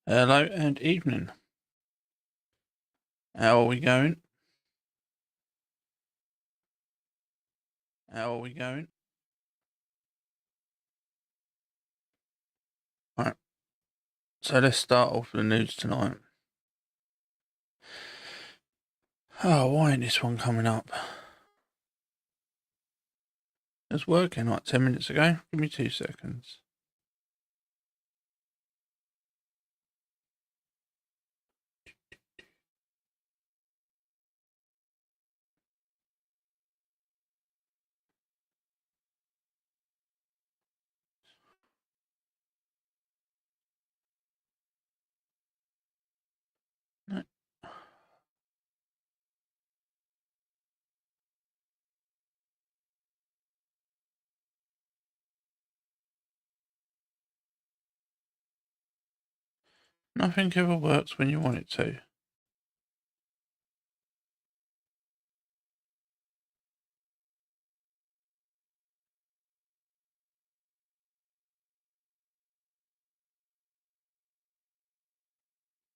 Hello and evening. How are we going? How are we going? Right. So let's start off with the news tonight. Oh, why ain't this one coming up? It was working like 10 minutes ago. Give me 2 seconds. No. Nothing ever works when you want it to.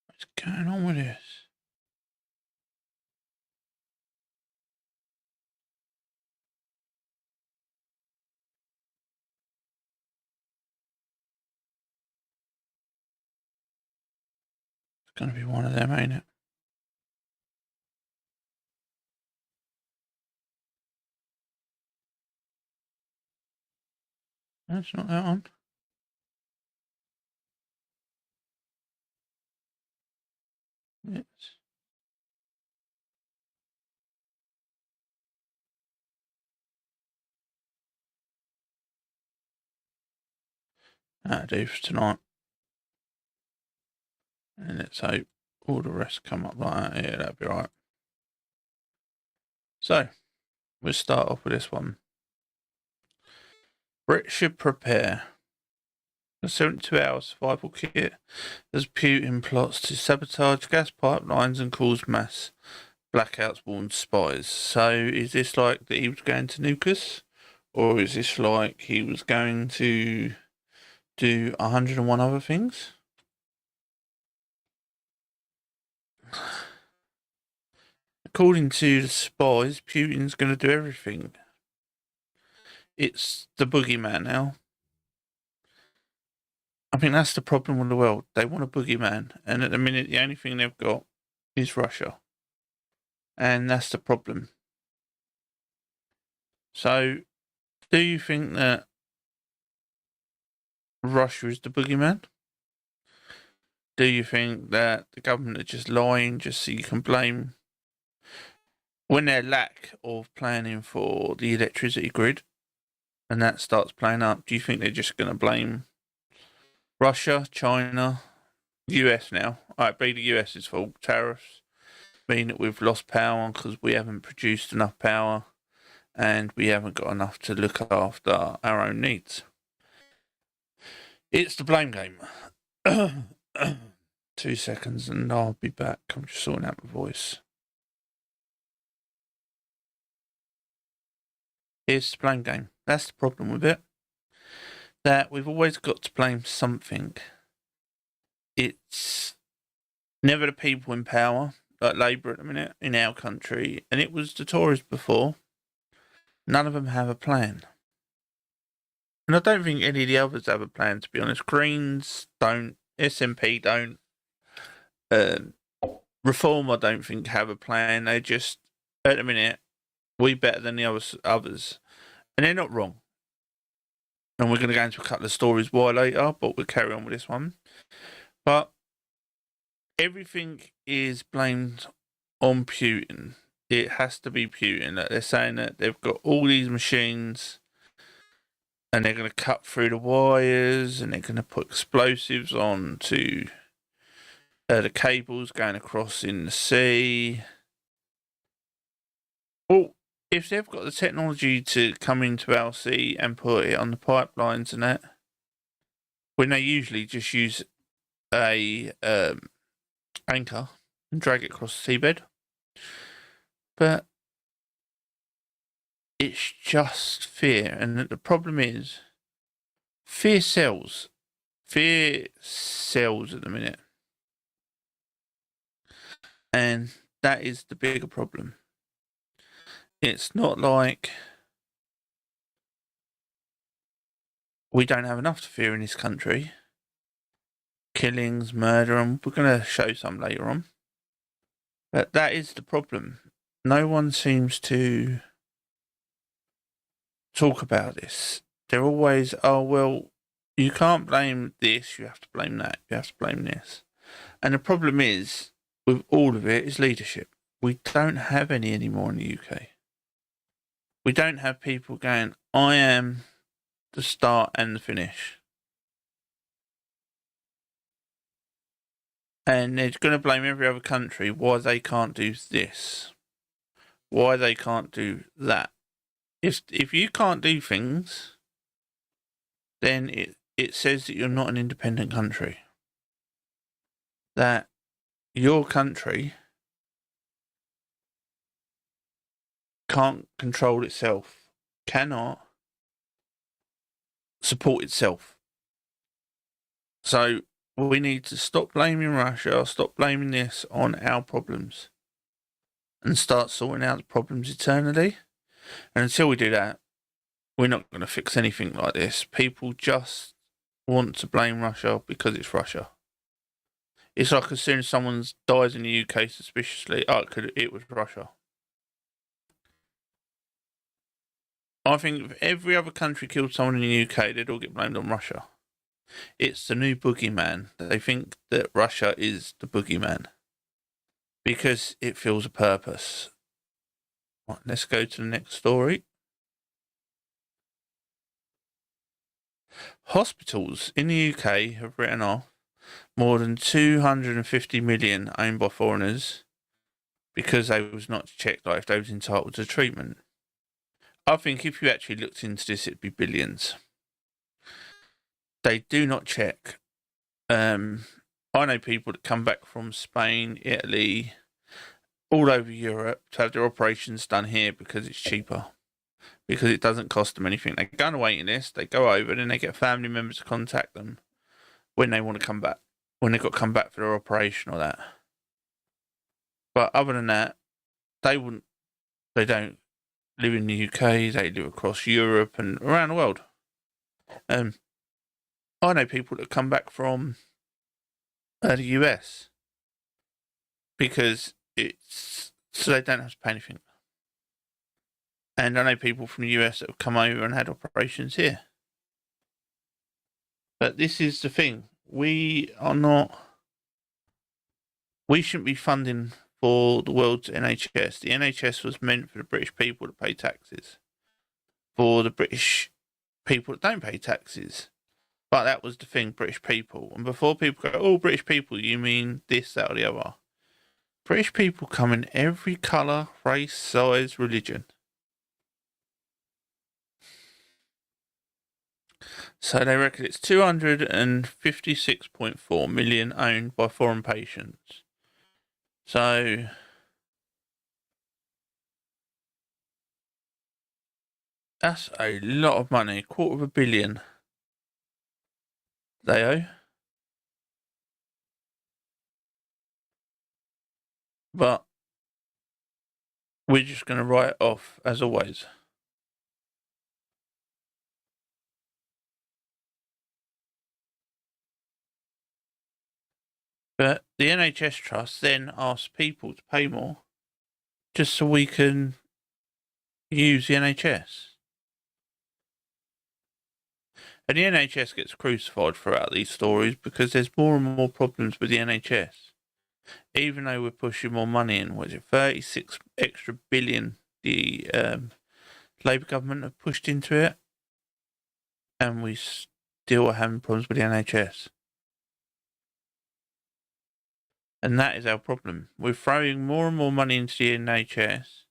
What's going on with this? It's going to be one of them, ain't it? That's not that one. Yes. That'll do for tonight. And let's hope all the rest come up like that. Yeah, that'll be right. So, we'll start off with this one. Brits should prepare. The 72-hour survival kit as Putin plots to sabotage gas pipelines and cause mass blackouts, warns spies. So is this like that he was going to nuke us? Or is this like he was going to do 101 other things? According to the spies, Putin's going to do everything. It's the boogeyman now. I think that's the problem with the world. They want a boogeyman, and at the minute, the only thing they've got is Russia. And that's the problem. So, do you think that Russia is the boogeyman? Do you think that the government are just lying just so you can blame when their lack of planning for the electricity grid and that starts playing up? Do you think they're just going to blame Russia, China, US now? It'd be the US's fault. Tariffs mean that we've lost power because we haven't produced enough power and we haven't got enough to look after our own needs. It's the blame game. 2 seconds and I'll be back. I'm just sorting out my voice. It's the blame game. That's the problem with it. That we've always got to blame something. It's never the people in power, like Labour at the minute in our country, and it was the Tories before. None of them have a plan. And I don't think any of the others have a plan, to be honest. Greens don't, SNP don't, Reform I don't think have a plan. They just, at the minute, we better than the others. And they're not wrong. And we're going to go into a couple of stories why later, but we'll carry on with this one. But everything is blamed on Putin. It has to be Putin. They're saying that they've got all these machines and they're going to cut through the wires and they're going to put explosives on to the cables going across in the sea. Well, if they've got the technology to come into our sea and put it on the pipelines and that, when they usually just use a anchor and drag it across the seabed. But it's just fear, and the problem is fear sells. Fear sells at the minute. And that is the bigger problem. It's not like we don't have enough to fear in this country. Killings, murder, and we're going to show some later on. But that is the problem. No one seems to talk about this. They're always, oh, well, you can't blame this, you have to blame that, you have to blame this. And the problem is, with all of it, is leadership. We don't have any anymore in the UK. We don't have people going, I am the start and the finish. And they're going to blame every other country why they can't do this, why they can't do that. If you can't do things, then it says that you're not an independent country. That your country can't control itself, cannot support itself. So we need to stop blaming Russia, stop blaming this on our problems, and start sorting out the problems eternally. And until we do that, we're not going to fix anything like this. People just want to blame Russia because it's Russia. It's like as soon as someone dies in the UK suspiciously, it was Russia. I think if every other country killed someone in the UK, they'd all get blamed on Russia. It's the new boogeyman. They think that Russia is the boogeyman because it fills a purpose. Right, let's go to the next story. Hospitals in the UK have written off more than 250 million owned by foreigners because they was not checked like if they was entitled to treatment. I think if you actually looked into this, it'd be billions. They do not check. I know people that come back from Spain, Italy, all over Europe to have their operations done here because it's cheaper. Because it doesn't cost them anything. They go on a waiting list, they go over, then they get family members to contact them when they want to come back, when they've got to come back for their operation or that. But other than that, they don't live in the UK, they live across Europe and around the world. I know people that come back from the US because it's so they don't have to pay anything. And I know people from the US that have come over and had operations here. But this is the thing. We shouldn't be funding for the world's NHS. The NHS was meant for the British people to pay taxes. For the British people that don't pay taxes. But that was the thing, British people. And before people go, oh, British people, you mean this, that, or the other. British people come in every colour, race, size, religion. So they reckon it's 256.4 million owned by foreign patients. So that's a lot of money, $250 million they owe. But we're just going to write it off as always. But the NHS Trust then asks people to pay more just so we can use the NHS. And the NHS gets crucified throughout these stories because there's more and more problems with the NHS. Even though we're pushing more money in, was it 36 extra billion the Labour government have pushed into it, and we still are having problems with the NHS. And that is our problem. We're throwing more and more money into the NHS.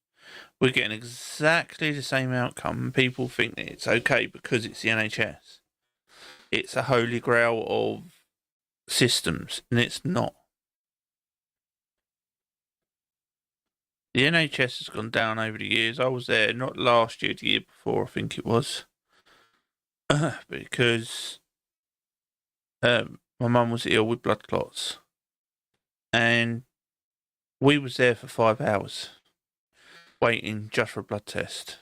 We're getting exactly the same outcome. People think that it's okay because it's the NHS. It's a holy grail of systems, and it's not. The NHS has gone down over the years. I was there not last year, the year before, I think it was. Because my mum was ill with blood clots. And We was there for 5 hours, waiting just for a blood test.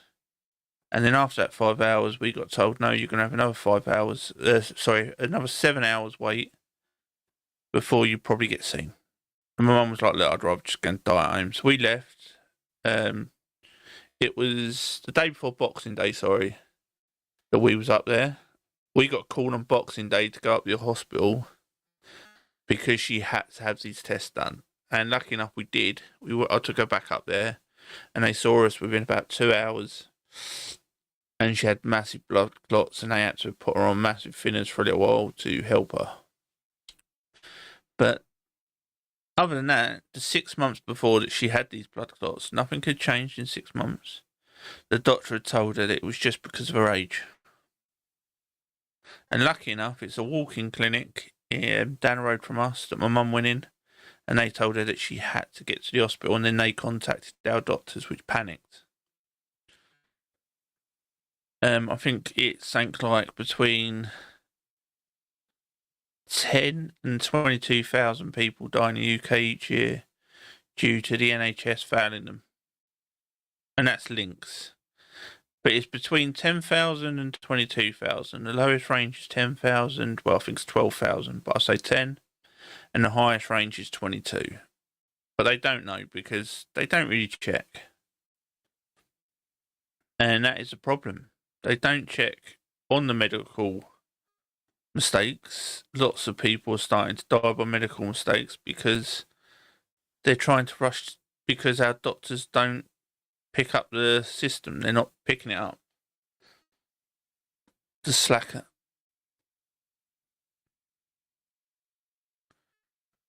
And then after that 5 hours, we got told, no, you're going to have another 5 hours, another 7 hours wait before you probably get seen. And my mum was like, look, I'd rather just go and die at home. So we left. It was the day before Boxing Day, that we was up there. We got called on Boxing Day to go up to the hospital because she had to have these tests done. And lucky enough, we did. I took her back up there, and they saw us within about 2 hours. And she had massive blood clots, and they had to put her on massive thinners for a little while to help her. But other than that, the 6 months before that she had these blood clots, nothing had changed in 6 months. The doctor had told her that it was just because of her age. And lucky enough, it's a walk-in clinic down the road from us that my mum went in, and they told her that she had to get to the hospital, and then they contacted our doctors, which panicked. I think it's something like between 10 and 22,000 people die in the UK each year due to the NHS failing them. And that's links. But it's between 10,000 and 22,000. The lowest range is 10,000. Well, I think it's 12,000, but I say 10. And the highest range is 22. But they don't know because they don't really check. And that is a problem. They don't check on the medical mistakes. Lots of people are starting to die by medical mistakes because they're trying to rush, because our doctors don't pick up the system. They're not picking it up. The slacker.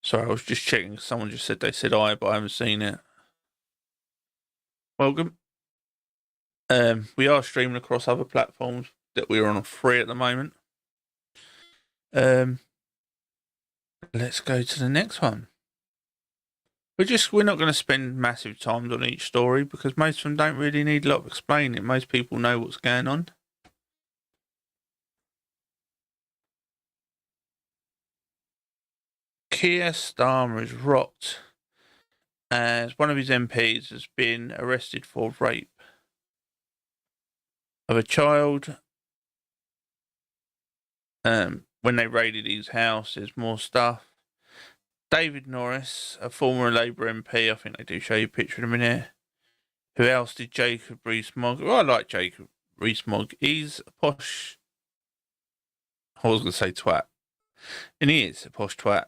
Sorry, I was just checking. Someone just said they said I, but I haven't seen it. Welcome. We are streaming across other platforms that we're on free at the moment. Let's go to the next one. We're not going to spend massive time on each story because most of them don't really need a lot of explaining. Most people know what's going on. Keir Starmer is rocked as one of his MPs has been arrested for rape of a child. When they raided his house, there's more stuff. David Norris, a former Labour MP, I think they do show you a picture in a minute, who ousted Jacob Rees-Mogg. Well, I like Jacob Rees-Mogg. He's a posh, I was going to say twat, and he is a posh twat.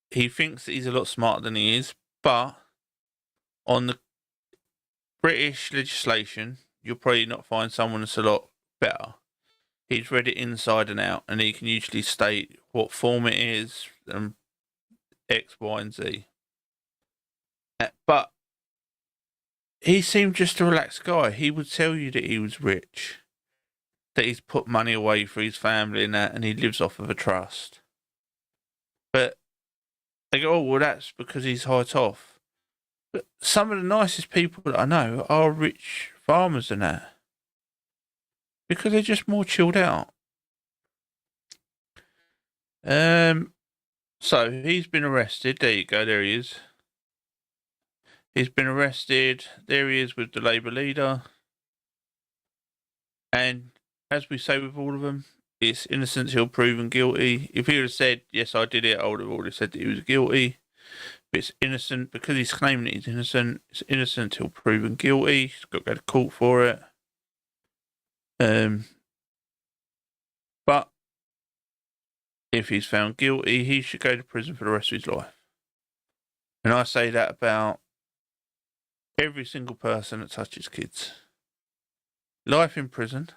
He thinks that he's a lot smarter than he is, but on the British legislation, you'll probably not find someone that's a lot better. He's read it inside and out, and he can usually state what form it is and X, Y, and Z. But he seemed just a relaxed guy. He would tell you that he was rich, that he's put money away for his family and that, and he lives off of a trust. But they go, oh, well, that's because he's high off. But some of the nicest people that I know are rich farmers and that, because they're just more chilled out. So he's been arrested. There you go. There he is. He's been arrested. There he is with the Labour leader. And as we say with all of them, it's innocent till proven guilty. If he would have said, yes, I did it, I would have already said that he was guilty. But it's innocent because he's claiming that he's innocent. It's innocent till proven guilty. He's got to go to court for it. But if he's found guilty, he should go to prison for the rest of his life. And I say that about every single person that touches kids. Life in prison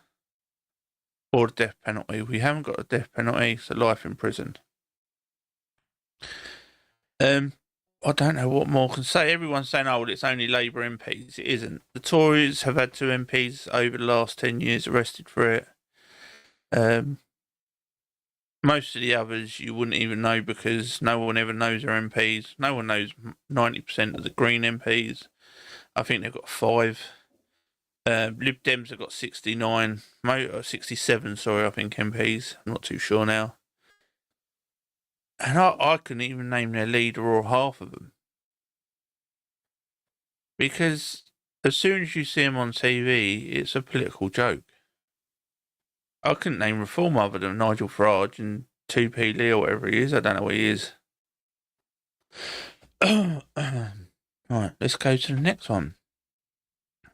or the death penalty. We haven't got a death penalty, so life in prison. I don't know what more I can say. Everyone's saying, oh, well, it's only Labour MPs. It isn't. The Tories have had 2 MPs over the last 10 years arrested for it. Most of the others you wouldn't even know because no one ever knows their MPs. No one knows 90% of the Green MPs. I think they've got 5. Lib Dems have got 69, 67, sorry, I think MPs. I'm not too sure now. And I couldn't even name their leader or half of them. Because as soon as you see him on TV, it's a political joke. I couldn't name Reform other than Nigel Farage and 2P Lee or whatever he is. I don't know what he is. Right, let's go to the next one.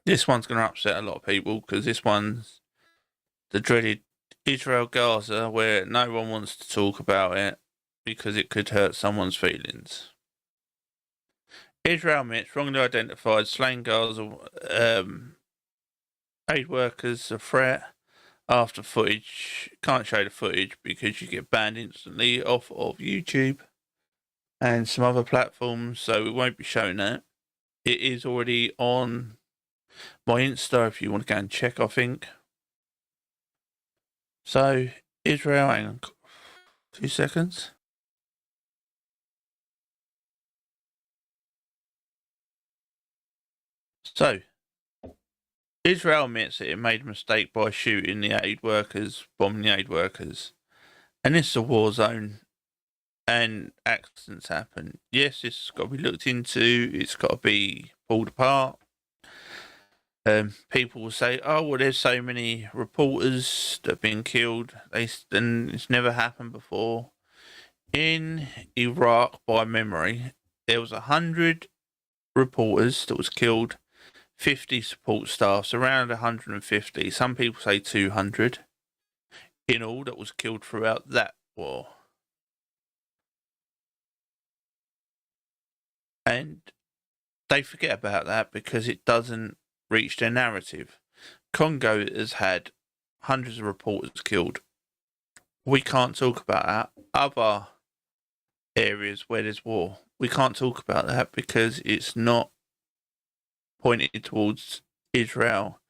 This one's going to upset a lot of people because this one's the dreaded Israel Gaza, where no one wants to talk about it because it could hurt someone's feelings. Israel admits wrongly identified slain Gaza aid workers a threat after footage. Can't show the footage because you get banned instantly off of YouTube and some other platforms, so we won't be showing that. It is already on my Insta if you want to go and check, I think. So, Israel, hang on 2 seconds. So, Israel admits that it made a mistake by shooting the aid workers, bombing the aid workers. And this is a war zone and accidents happen. Yes, this has got to be looked into, it's got to be pulled apart. People will say, oh, well, there's so many reporters that have been killed, and it's never happened before. In Iraq, by memory, there was 100 reporters that was killed, 50 support staffs, around 150. Some people say 200 in all that was killed throughout that war. And they forget about that because it doesn't reach their narrative. Congo has had hundreds of reporters killed. We can't talk about that. Other areas where there's war, we can't talk about that because it's not pointed towards Israel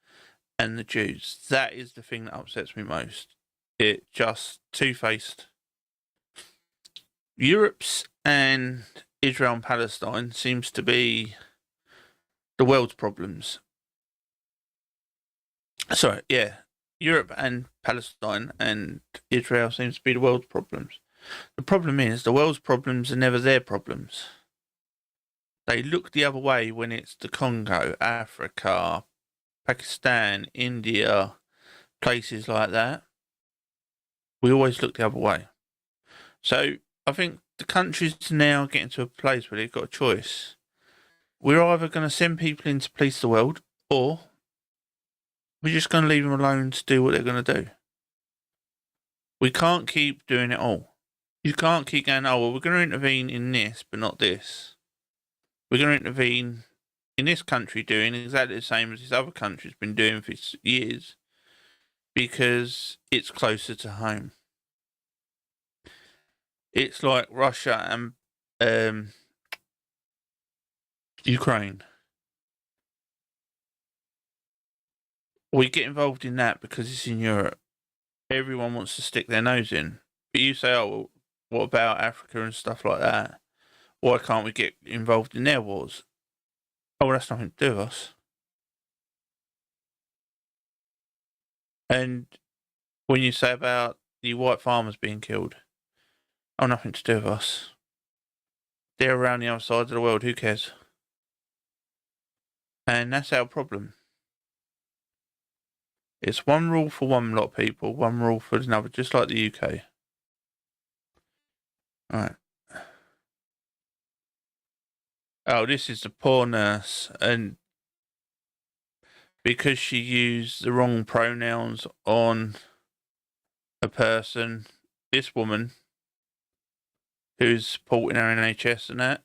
and the Jews. That is the thing that upsets me most. It just two-faced. Europe's and Israel and Palestine seems to be the world's problems. Sorry, yeah. Europe and Palestine and Israel seems to be the world's problems. The problem is the world's problems are never their problems. They look the other way when it's the Congo, Africa, Pakistan, India, places like that. We always look the other way. So I think the countries now getting to a place where they've got a choice. We're either going to send people in to police the world, or we're just going to leave them alone to do what they're going to do. We can't keep doing it all. You can't keep going, oh, well, we're going to intervene in this, but not this. We're going to intervene in this country doing exactly the same as this other country's been doing for years because it's closer to home. It's like Russia and Ukraine. We get involved in that because it's in Europe. Everyone wants to stick their nose in. But you say, oh, well, what about Africa and stuff like that? Why can't we get involved in their wars? Oh, well, that's nothing to do with us. And when you say about the white farmers being killed, oh, nothing to do with us. They're around the other side of the world, who cares? And that's our problem. It's one rule for one lot of people, one rule for another, just like the UK. Alright. Oh, this is the poor nurse, and because she used the wrong pronouns on a person, this woman who's supporting our NHS and that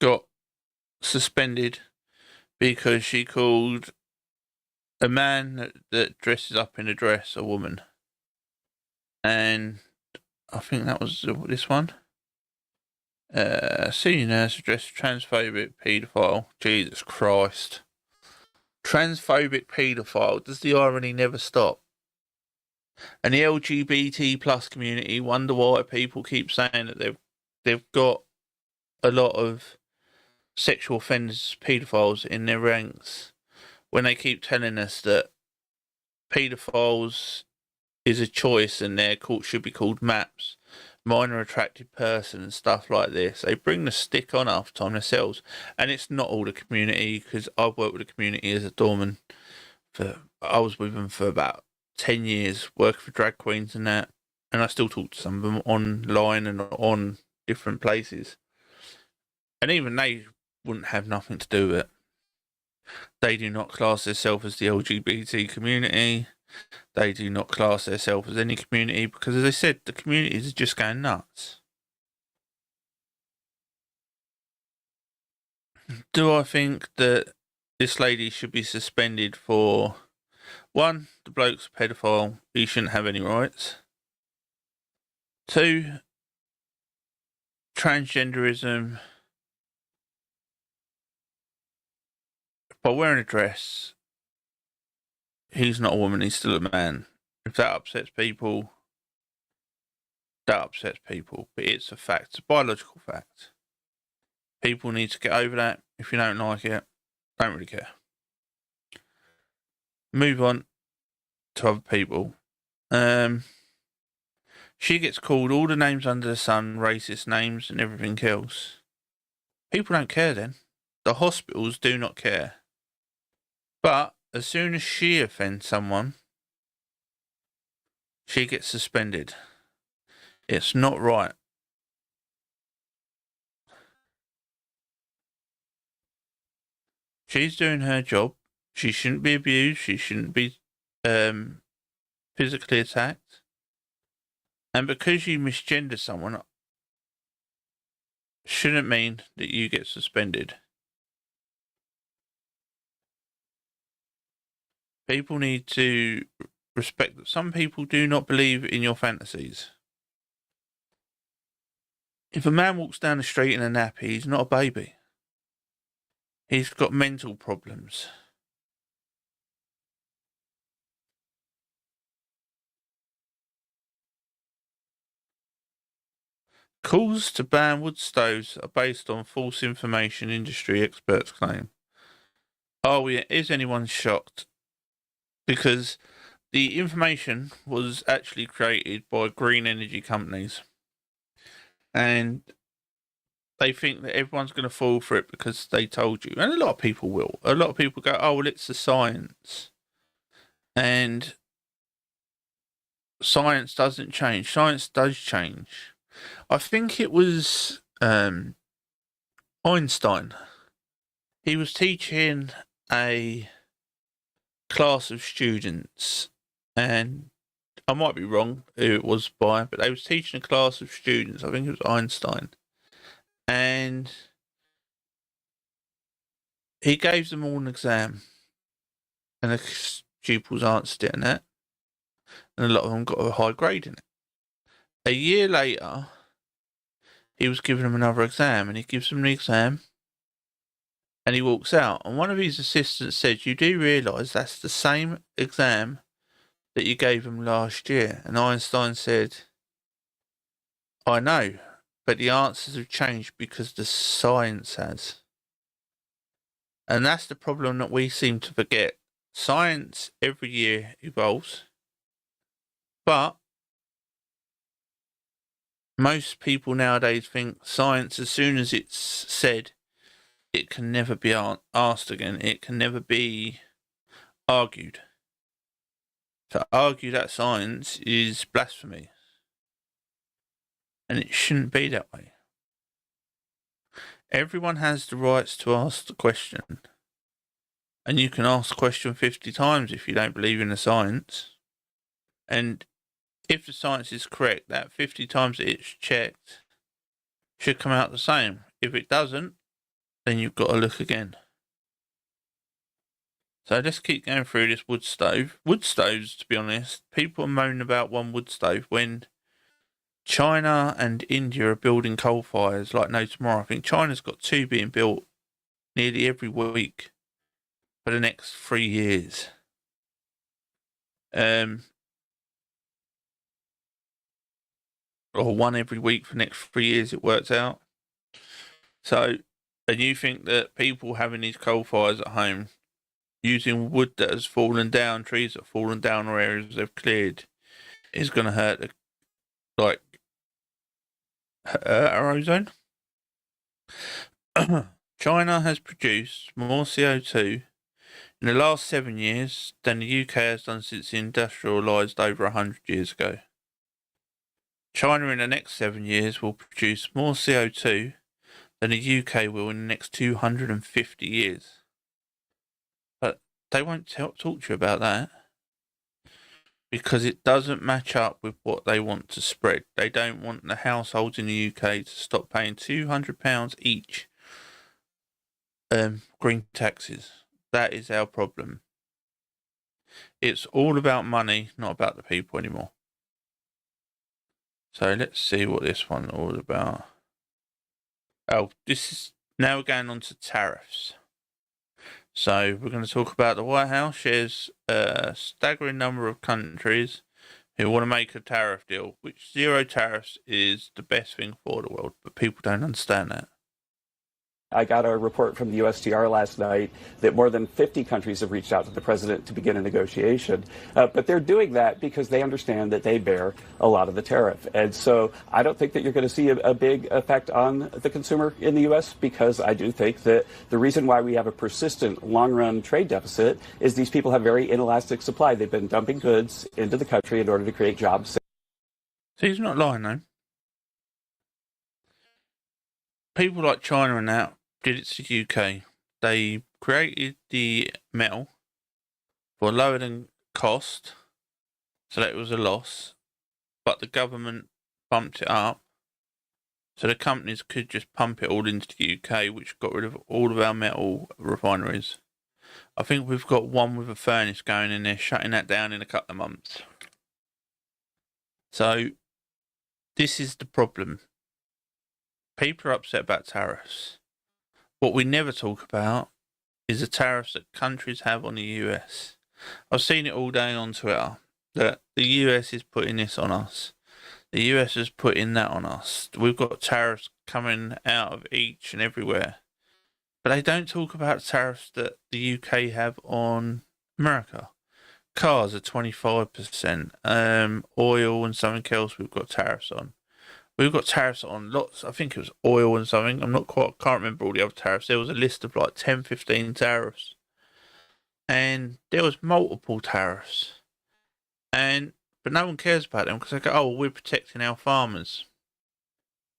got suspended because she called a man that dresses up in a dress a woman. And I think that was this one. Senior nurse addressed transphobic paedophile. Jesus Christ. Transphobic paedophile. Does the irony never stop? And the LGBT plus community wonder why people keep saying that they've got a lot of sexual offenders, paedophiles in their ranks, when they keep telling us that paedophiles is a choice and their court should be called MAPS, minor attractive person and stuff like this. They bring the stick on half the time themselves, and it's not all the community, because I've worked with the community as a doorman. I was with them for about 10 years, working for drag queens and that, and I still talk to some of them online and on different places, and even they wouldn't have nothing to do with it. They do not class themselves as the LGBT community. They do not class themselves as any community, because, as I said, the communities are just going nuts. Do I think that this lady should be suspended for, one, the bloke's a pedophile, he shouldn't have any rights. Two, transgenderism. By wearing a dress, he's not a woman, he's still a man. If that upsets people, that upsets people. But it's a fact, it's a biological fact. People need to get over that. If you don't like it, don't really care. Move on to other people. She gets called all the names under the sun, racist names and everything else. People don't care then. The hospitals do not care. But as soon as she offends someone, she gets suspended. It's not right. She's doing her job. She shouldn't be abused. She shouldn't be physically attacked. And because you misgender someone, shouldn't mean that you get suspended. People need to respect that some people do not believe in your fantasies. If a man walks down the street in a nappy, he's not a baby. He's got mental problems. Calls to ban wood stoves are based on false information, industry experts claim. Oh yeah, is anyone shocked? Because the information was actually created by green energy companies. And they think that everyone's going to fall for it because they told you. And a lot of people will. A lot of people go, oh, well, it's the science. And science doesn't change. Science does change. I think it was Einstein. He was teaching a class of students, and I might be wrong who it was by, but they was teaching a class of students. I think it was Einstein. And he gave them all an exam. And the pupils answered it and that. And a lot of them got a high grade in it. A year later, he was giving them another exam, and he gives them the exam, and he walks out. And one of his assistants said, you do realise that's the same exam that you gave them last year? And Einstein said, I know, but the answers have changed because the science has. And that's the problem that we seem to forget. Science every year evolves, but most people nowadays think science, as soon as it's said, it can never be asked again. It can never be argued. To argue that science is blasphemy. And it shouldn't be that way. Everyone has the rights to ask the question. And you can ask the question 50 times if you don't believe in the science. And if the science is correct, that 50 times that it's checked should come out the same. If it doesn't, then you've got to look again. So let's keep going through this wood stove. Wood stoves, to be honest, people are moaning about one wood stove when China and India are building coal fires like no tomorrow. I think China's got 2 being built nearly every week for the next 3 years. Or 1 every week for the next 3 years, it works out. So, and you think that people having these coal fires at home, using wood that has fallen down, trees that have fallen down, or areas they've cleared, is going to hurt, like, ozone. China has produced more CO2 in the last 7 years than the UK has done since it industrialised over 100 years ago. China in the next 7 years will produce more CO2 than the UK will in the next 250 years. But they won't talk to you about that because it doesn't match up with what they want to spread. They don't want the households in the UK to stop paying £200 each green taxes. That is our problem. It's all about money, not about the people anymore. So let's see what this one's all about. Oh, this is now we're going on to tariffs. So we're going to talk about the White House shares a staggering number of countries who want to make a tariff deal, which zero tariffs is the best thing for the world, but people don't understand that. I got a report from the USTR last night that more than 50 countries have reached out to the president to begin a negotiation. But they're doing that because they understand that they bear a lot of the tariff. And so I don't think that you're going to see a big effect on the consumer in the U.S. because I do think that the reason why we have a persistent long-run trade deficit is these people have very inelastic supply. They've been dumping goods into the country in order to create jobs. So he's not lying, though. People like China and that did it to the UK. They created the metal for lower than cost, so that it was a loss, but the government bumped it up, so the companies could just pump it all into the UK, which got rid of all of our metal refineries. I think we've got one with a furnace going in there, shutting that down in a couple of months. So this is the problem. People are upset about tariffs. What we never talk about is the tariffs that countries have on the US. I've seen it all day on Twitter that the US is putting this on us. The US is putting that on us. We've got tariffs coming out of each and everywhere. But they don't talk about tariffs that the UK have on America. Cars are 25%. Oil and something else we've got tariffs on. We've got tariffs on lots. I think it was oil and something. Can't remember all the other tariffs. There was a list of like 10, 15 tariffs. And there was multiple tariffs. But no one cares about them because they go, oh, we're protecting our farmers.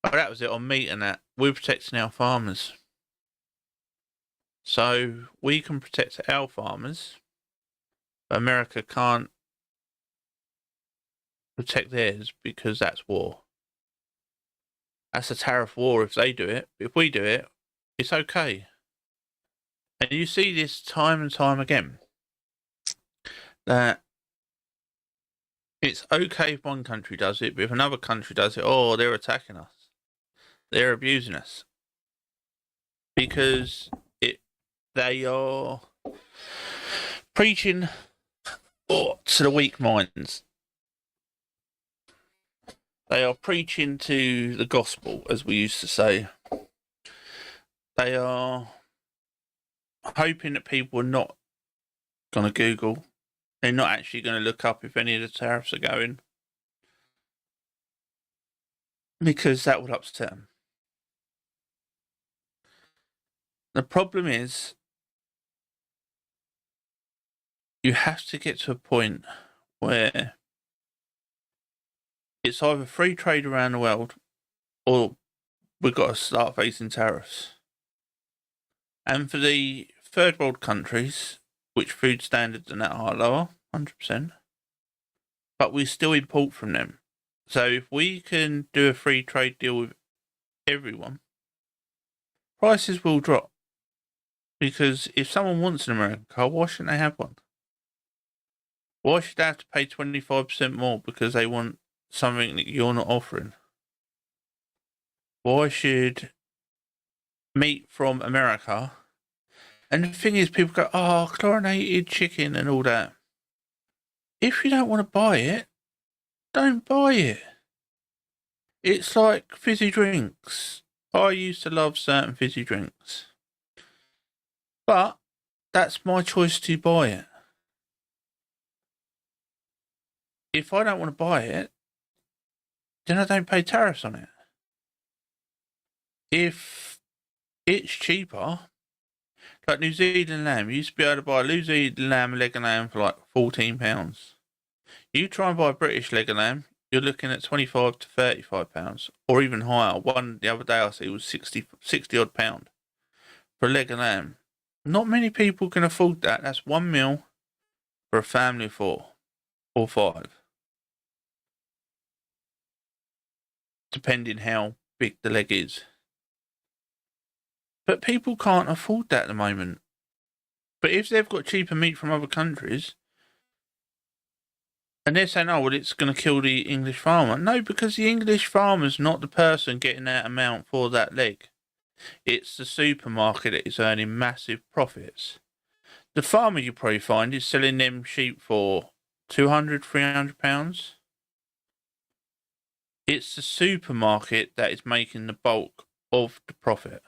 Oh, that was it on meat and that. We're protecting our farmers. So we can protect our farmers. But America can't protect theirs because that's war. That's a tariff war if they do it. If we do it, it's okay. And you see this time and time again. That it's okay if one country does it, but if another country does it, oh, they're attacking us. They're abusing us. Because they are preaching to the weak minds. They are preaching to the gospel, as we used to say. They are hoping that people are not going to Google. They're not actually going to look up if any of the tariffs are going. Because that would upset them. The problem is, you have to get to a point where it's either free trade around the world or we've got to start facing tariffs. And for the third world countries, which food standards and that are lower, 100%, but we still import from them. So if we can do a free trade deal with everyone, prices will drop. Because if someone wants an American car, why shouldn't they have one? Why should they have to pay 25% more because they want something that you're not offering? Why should meat from America? And the thing is, people go, oh, chlorinated chicken and all that. If you don't want to buy it, don't buy it. It's like fizzy drinks. I used to love certain fizzy drinks. But that's my choice to buy it. If I don't want to buy it, then I don't pay tariffs on it. if it's cheaper, like New Zealand lamb, you used to be able to buy a New Zealand lamb, leg of lamb for like £14. You try and buy a British leg of lamb, you're looking at £25 to £35, or even higher. One the other day I see was 60 odd pound for a leg of lamb. Not many people can afford that. That's 1 meal for a family of 4 or 5, depending how big the leg is. But people can't afford that at the moment. But if they've got cheaper meat from other countries, and they're saying, oh, well, it's going to kill the English farmer. No, because the English farmer's not the person getting that amount for that leg. It's the supermarket that is earning massive profits. The farmer, you probably find, is selling them sheep for £200, £300. It's the supermarket that is making the bulk of the profit.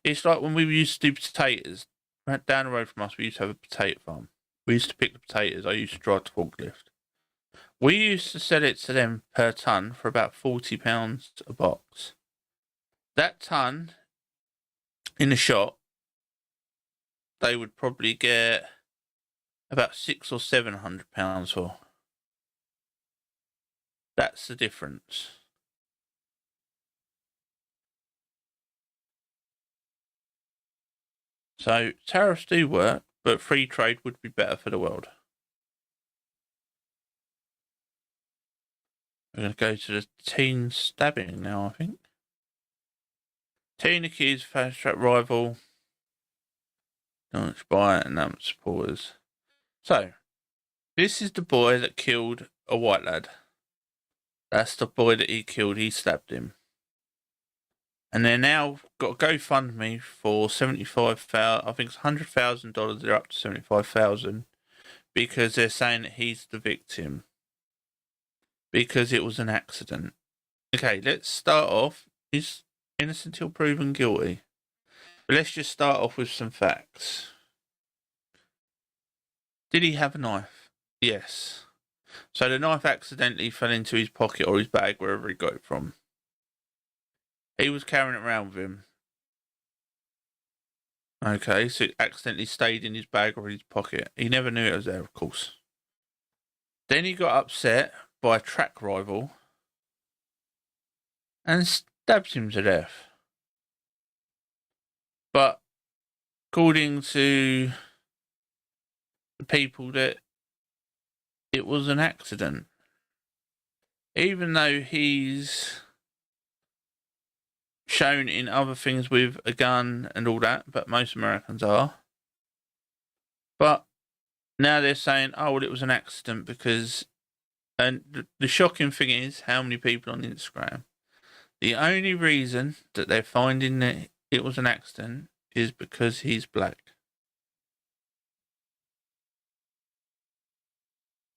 It's like when we used to do potatoes. Right down the road from us, we used to have a potato farm. We used to pick the potatoes. I used to drive the forklift. We used to sell it to them per tonne for about £40 a box. That tonne in the shop, they would probably get about £600 or £700 for. That's the difference. So tariffs do work, but free trade would be better for the world. We're going to go to the teen stabbing now, I think. Teen accused fast track rival. Launched by and supporters. So, this is the boy that killed a white lad. That's the boy that he killed. He stabbed him. And they're now got a GoFundMe for $75,000. I think it's $100,000. They're up to $75,000 because they're saying that he's the victim because it was an accident. Okay, let's start off. He's innocent till proven guilty. But let's just start off with some facts. Did he have a knife? Yes. So the knife accidentally fell into his pocket or his bag, wherever he got it from. He was carrying it around with him. Okay, so it accidentally stayed in his bag or his pocket. He never knew it was there, of course. Then he got upset by a track rival and stabbed him to death. But according to the people, that it was an accident. Even though he's shown in other things with a gun and all that, but most Americans are. But now they're saying, oh, well, it was an accident because... And the shocking thing is how many people on Instagram. The only reason that they're finding that it was an accident is because he's black.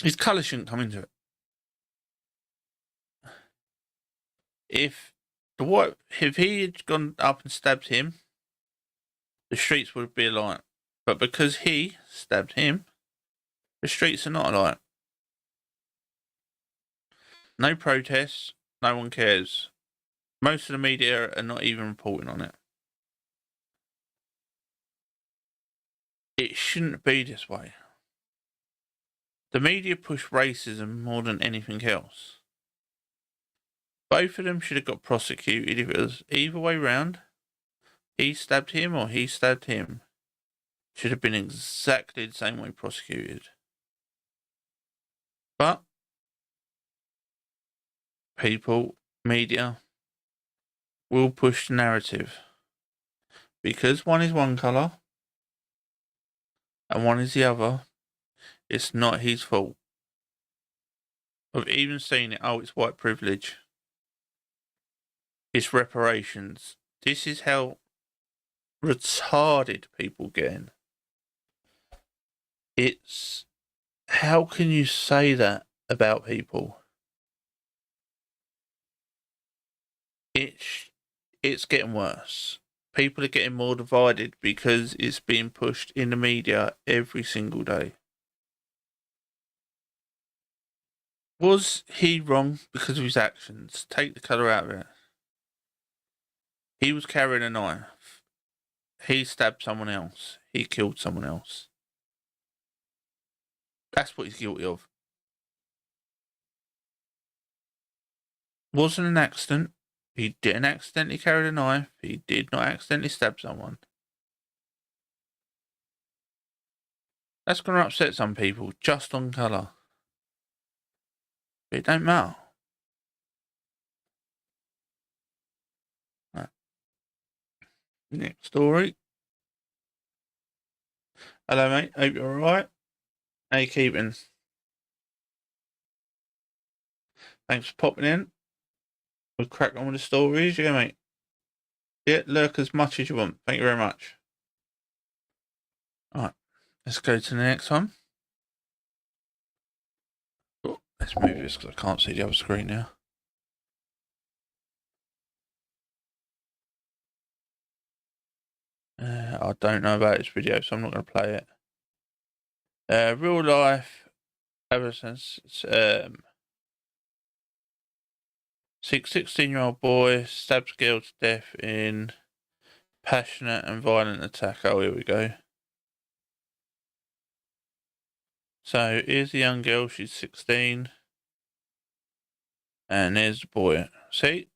His colour shouldn't come into it. If he had gone up and stabbed him, the streets would be alight. But because he stabbed him, the streets are not alight. No protests, no one cares. Most of the media are not even reporting on it. It shouldn't be this way. The media push racism more than anything else. Both of them should have got prosecuted if it was either way round. He stabbed him or he stabbed him. Should have been exactly the same way prosecuted. But people, media, will push the narrative. Because one is one colour and one is the other, it's not his fault. I've even seen it, oh, it's white privilege. It's reparations. This is how retarded people get in. It's... How can you say that about people? It's getting worse. People are getting more divided because it's being pushed in the media every single day. Was he wrong because of his actions? Take the colour out of it. He was carrying a knife. He stabbed someone else. He killed someone else. That's what he's guilty of. Wasn't an accident. He didn't accidentally carry a knife. He did not accidentally stab someone. That's going to upset some people just on colour. But it don't matter. Right. Next story. Hello, mate. Hope you're alright. How you keeping? Thanks for popping in. We'll crack on with the stories. Yeah, mate. Yeah, lurk as much as you want. Thank you very much. Alright. Let's go to the next one. Oh, let's move this because I can't see the other screen now. I don't know about this video, so I'm not going to play it. Real life, ever since 16-year-old boy stabs girl to death in passionate and violent attack. Oh, here we go. So here's the young girl, she's 16. And there's the boy. See?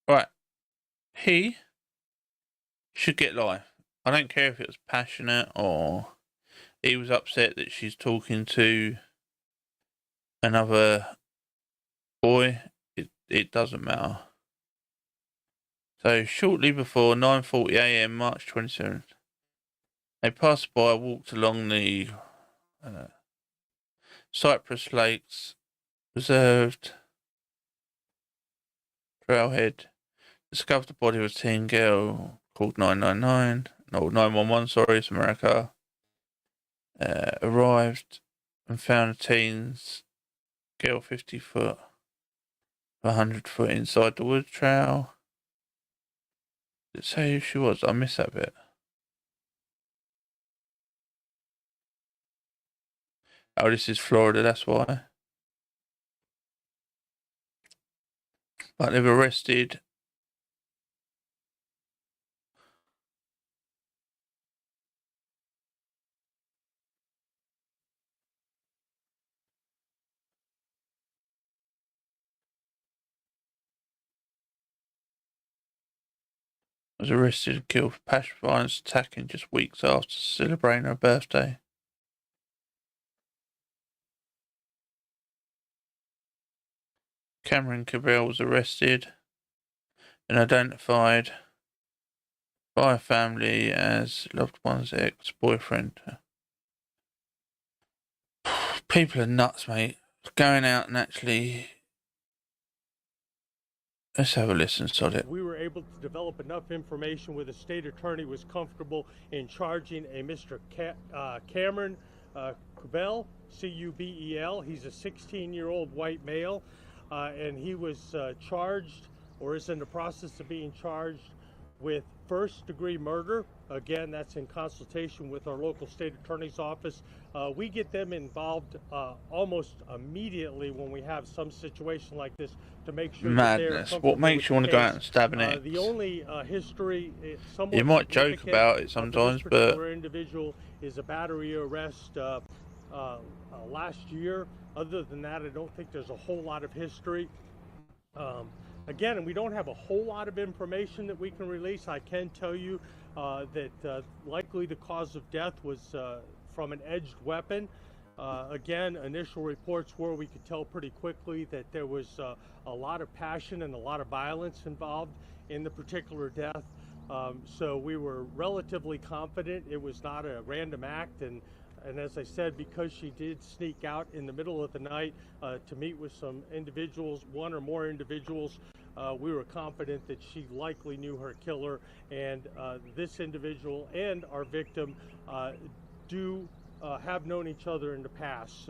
Right. He should get life. I don't care if it was passionate or he was upset that she's talking to another boy. It doesn't matter. So shortly before 9:40 a.m. March 27th, a passerby walked along the Cypress Lakes Reserved trailhead, discovered the body of a teen girl, called 999. No, 911, sorry, it's America. Arrived and found the teen's girl 50 foot, 100 foot inside the wood trail. Did it say who she was? I missed that bit. Oh, this is Florida, that's why. But they've arrested and killed for passion violence attacking just weeks after celebrating her birthday. Cameron Cabell was arrested and identified by a family as loved one's ex-boyfriend. People are nuts, mate. Going out and actually... Let's have a listen to it. We were able to develop enough information where the state attorney was comfortable in charging a Mr. Cameron Cubel, C-U-B-E-L. He's a 16-year-old white male, and he was charged, or is in the process of being charged, with first-degree murder. Again, that's in consultation with our local state attorney's office. We get them involved almost immediately when we have some situation like this to make sure Madness. that What makes you want to go out and stab an ex? The only history, you might joke about it sometimes, but this particular individual is a battery arrest last year. Other than that, I don't think there's a whole lot of history. Again, we don't have a whole lot of information that we can release. I can tell you that likely the cause of death was from an edged weapon. Again, initial reports were we could tell pretty quickly that there was a lot of passion and a lot of violence involved in the particular death. So we were relatively confident it was not a random act. And as I said, because she did sneak out in the middle of the night to meet with some individuals, one or more individuals, we were confident that she likely knew her killer, and this individual and our victim do have known each other in the past.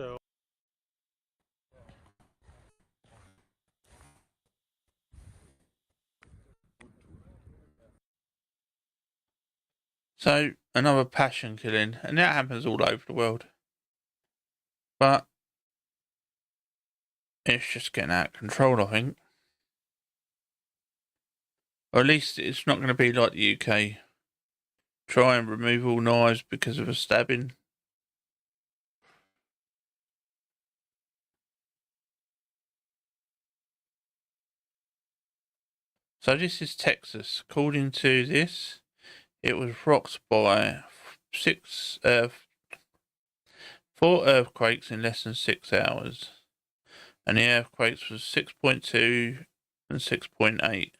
So another passion killing, and that happens all over the world. But it's just getting out of control, I think. Or at least it's not going to be like the UK. Try and remove all knives because of a stabbing. So this is Texas. According to this, it was rocked by 4 earthquakes in less than 6 hours. And the earthquakes was 6.2 and 6.8.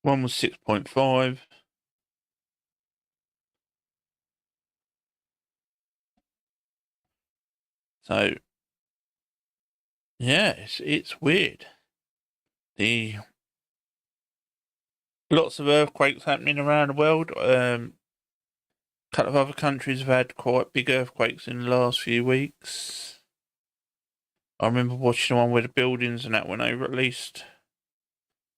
One was 6.5. So, yeah, it's weird. Lots of earthquakes happening around the world. A couple of other countries have had quite big earthquakes in the last few weeks. I remember watching the one where the buildings and that went over at least.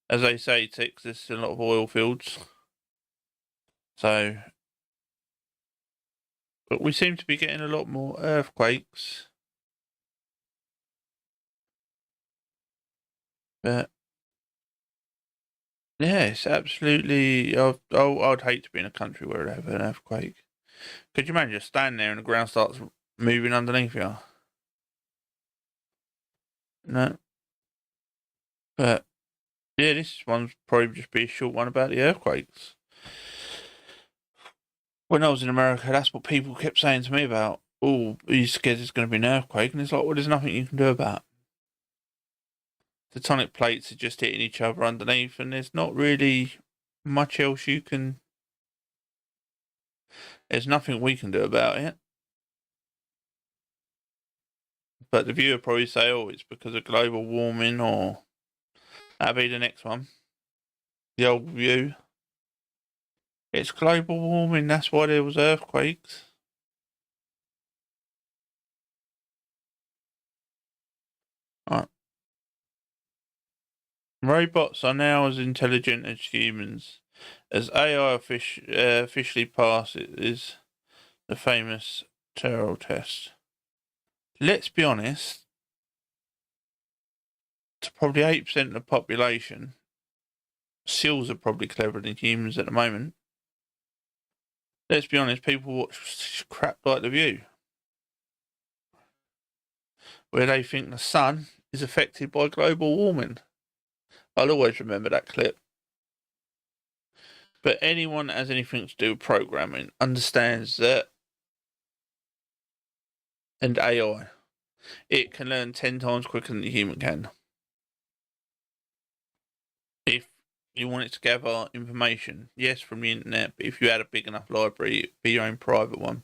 As they say, Texas is a lot of oil fields. So, but we seem to be getting a lot more earthquakes. But yeah, it's absolutely. I'd hate to be in a country where they have an earthquake. Could you imagine just standing there and the ground starts moving underneath you? No. But yeah, this one's probably just be a short one about the earthquakes. When I was in America, that's what people kept saying to me about. Oh, are you scared there's going to be an earthquake? And it's like, well, there's nothing you can do about it. Tectonic plates are just hitting each other underneath, and there's not really much else you can. There's nothing we can do about it. But the viewer probably say, oh, it's because of global warming, or that'll be the next one. The old view. It's global warming, that's why there was earthquakes. Right. Robots are now as intelligent as humans, as AI officially passes the famous Turing test. Let's be honest, to probably 8% of the population, seals are probably cleverer than humans at the moment. Let's be honest, people watch crap like The View, where they think the sun is affected by global warming. I'll always remember that clip. But anyone that has anything to do with programming understands that, and AI, it can learn 10 times quicker than the human can. If you want it to gather information, yes, from the internet, but if you had a big enough library, it'd be your own private one,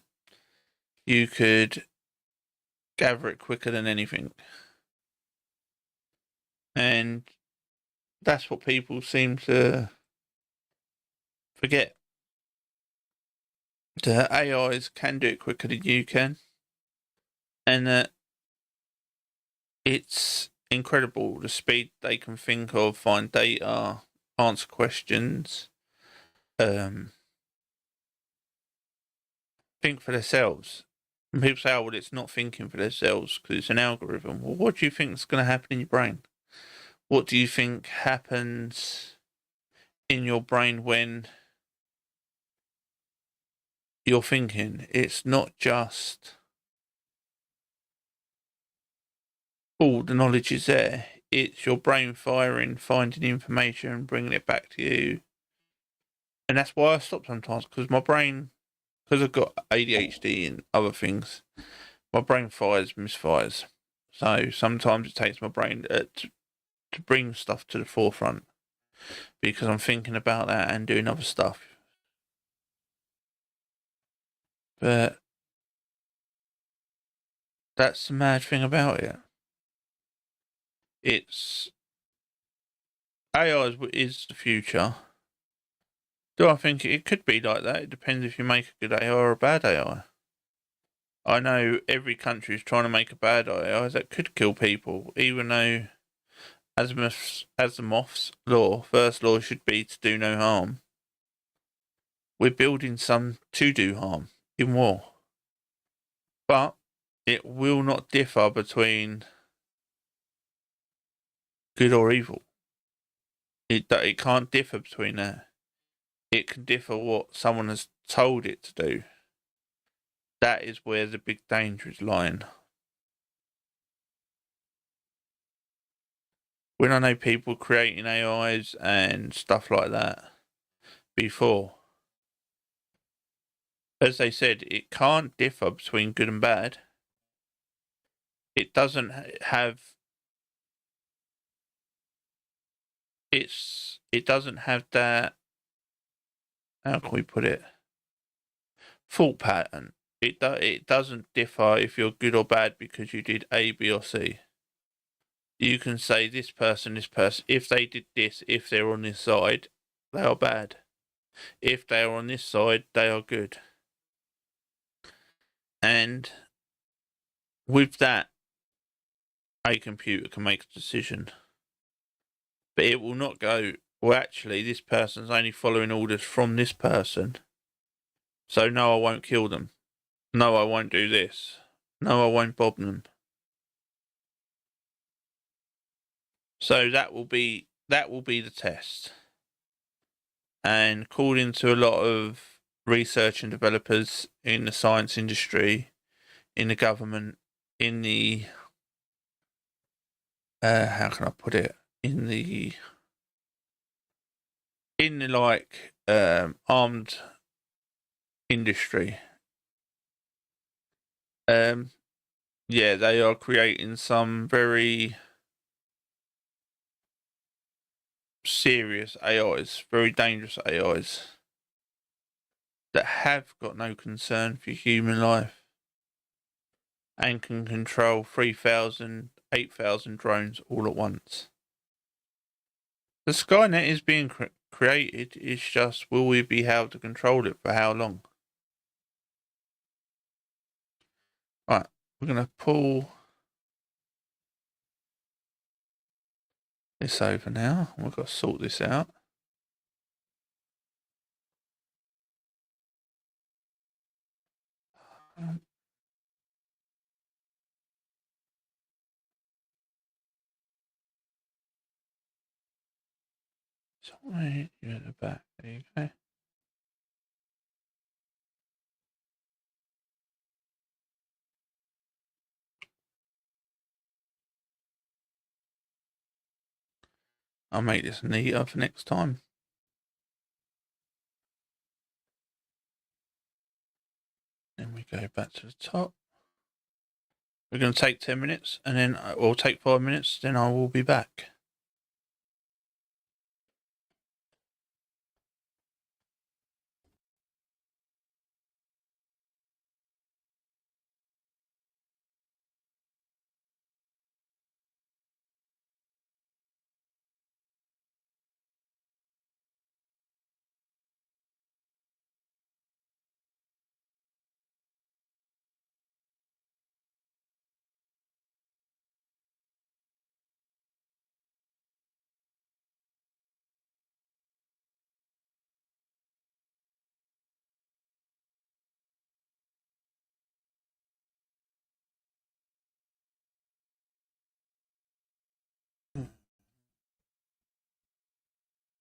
you could gather it quicker than anything. And that's what people seem to forget. The AIs can do it quicker than you can. And that it's incredible the speed they can think of, find data, answer questions, think for themselves. And people say, oh, well, it's not thinking for themselves because it's an algorithm. Well, what do you think is going to happen in your brain? What do you think happens in your brain when you're thinking? It's not just all the knowledge is there. It's your brain firing, finding information, bringing it back to you. And that's why I stop sometimes, because my brain, because I've got ADHD and other things, my brain misfires. So sometimes it takes my brain to bring stuff to the forefront because I'm thinking about that and doing other stuff. But that's the mad thing about it. It's AI is the future. Do I think it could be like that? It depends if you make a good AI or a bad AI. I know every country is trying to make a bad AI that could kill people, even though Asimov's law, first law should be to do no harm. We're building some to do harm in war. But it will not differ between good or evil. It can't differ between that. It can differ what someone has told it to do. That is where the big danger is lying. When I know people creating AIs and stuff like that before, as they said, it can't differ between good and bad. It doesn't have. It doesn't have that. How can we put it? Thought pattern. It doesn't differ if you're good or bad because you did A, B, or C. You can say this person, if they did this, if they're on this side, they are bad. If they are on this side, they are good. And with that, a computer can make a decision. But it will not go, well, actually, this person's only following orders from this person. So, no, I won't kill them. No, I won't do this. No, I won't bob them. So that will be the test. And according to a lot of research and developers in the science industry, in the government, in the how can I put it? In the like armed industry. Yeah, they are creating some very serious AIs, very dangerous AIs that have got no concern for human life and can control 3,000, 8,000 drones all at once. The Skynet is being created, it's just will we be able to control it for how long? Right, we're going to pull this over now. We've got to sort this out. Sorry, you're at the back. There you go. I'll make this neater for next time. Then we go back to the top. We're going to take 10 minutes and then we'll take 5 minutes, then I will be back.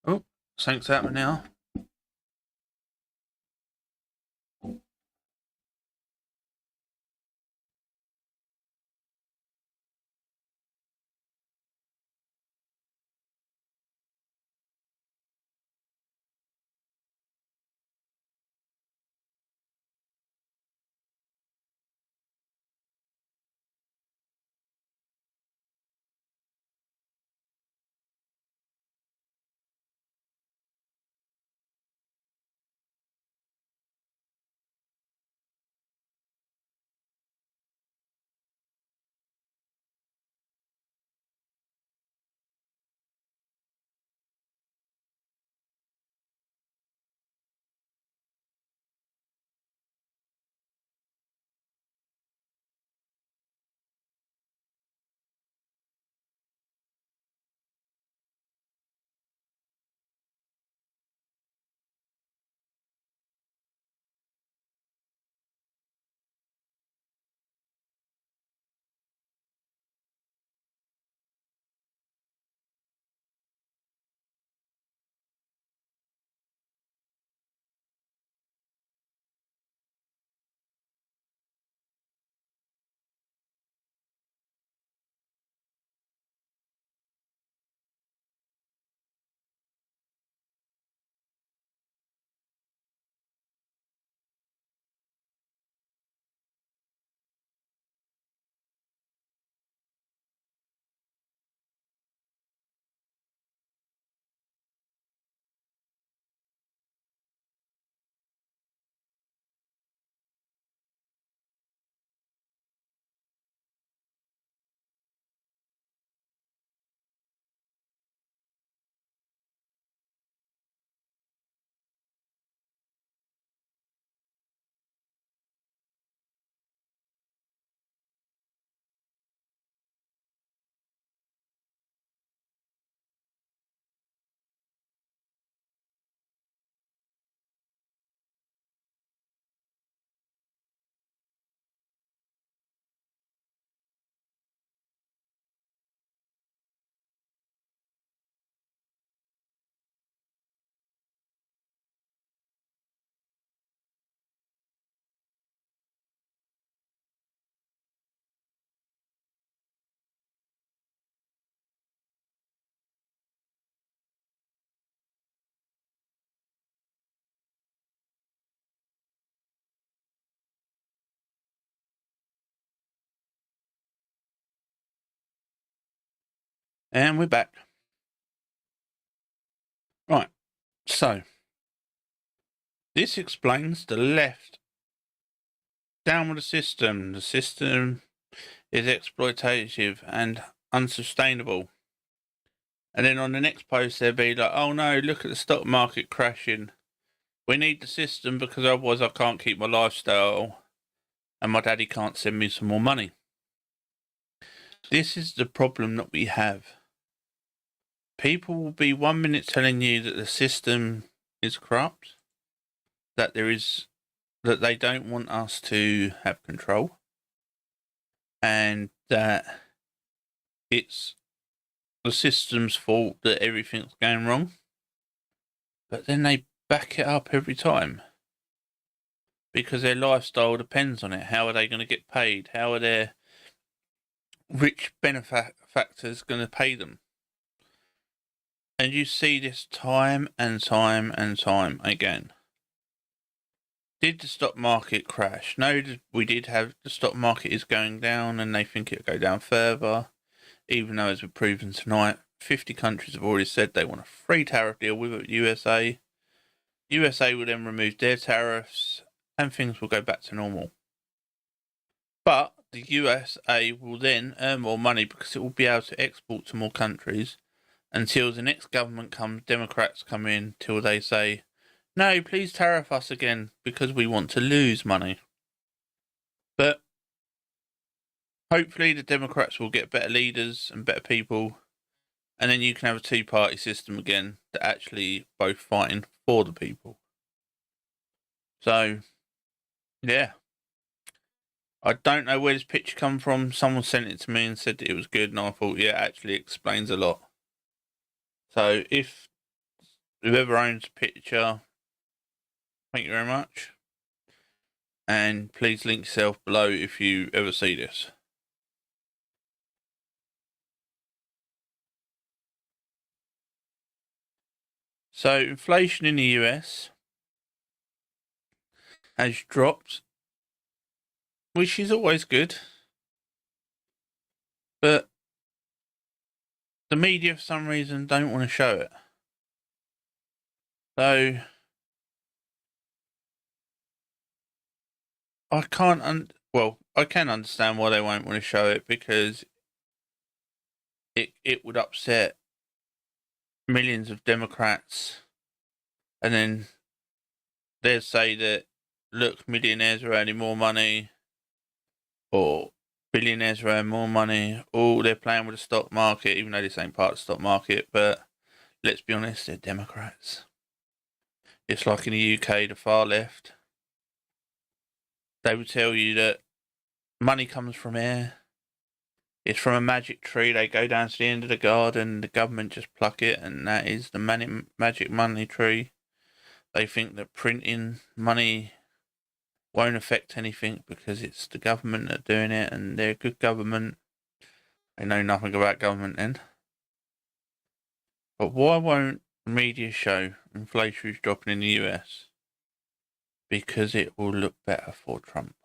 Oh, something's happening now. And we're back. Right, so this explains the left. Down with the system. The system is exploitative and unsustainable. And then on the next post, they'll be like, oh no, look at the stock market crashing. We need the system because otherwise I can't keep my lifestyle and my daddy can't send me some more money. This is the problem that we have. People will be 1 minute telling you that the system is corrupt, that they don't want us to have control, and that it's the system's fault that everything's going wrong. But then they back it up every time because their lifestyle depends on it. How are they going to get paid? How are their rich benefactors going to pay them? And you see this time and time and time again. Did the stock market crash? No, we did have the stock market is going down and they think it'll go down further. Even though, as we've proven tonight, 50 countries have already said they want a free tariff deal with the USA. USA will then remove their tariffs and things will go back to normal. But the USA will then earn more money because it will be able to export to more countries until the next government comes, Democrats come in, till they say, no, please tariff us again because we want to lose money. But hopefully the Democrats will get better leaders and better people, and then you can have a two-party system again that actually both fighting for the people. So, yeah. I don't know where this picture come from. Someone sent it to me and said that it was good, and I thought, yeah, it actually explains a lot. So, if whoever owns the picture, thank you very much. And please link yourself below if you ever see this. So, inflation in the US has dropped, which is always good. But the media, for some reason, don't want to show it. So, I can understand why they won't want to show it, because it would upset millions of Democrats, and then they'd say that, look, millionaires are earning more money, or billionaires are earning more money. Oh, they're playing with the stock market, even though this ain't part of the stock market. But let's be honest, they're Democrats. It's like in the UK, the far left. They would tell you that money comes from air. It's from a magic tree. They go down to the end of the garden, the government just pluck it, and that is the magic money tree. They think that printing money won't affect anything because it's the government that are doing it, and they're a good government. They know nothing about government then. But why won't the media show inflation is dropping in the US? Because it will look better for Trump.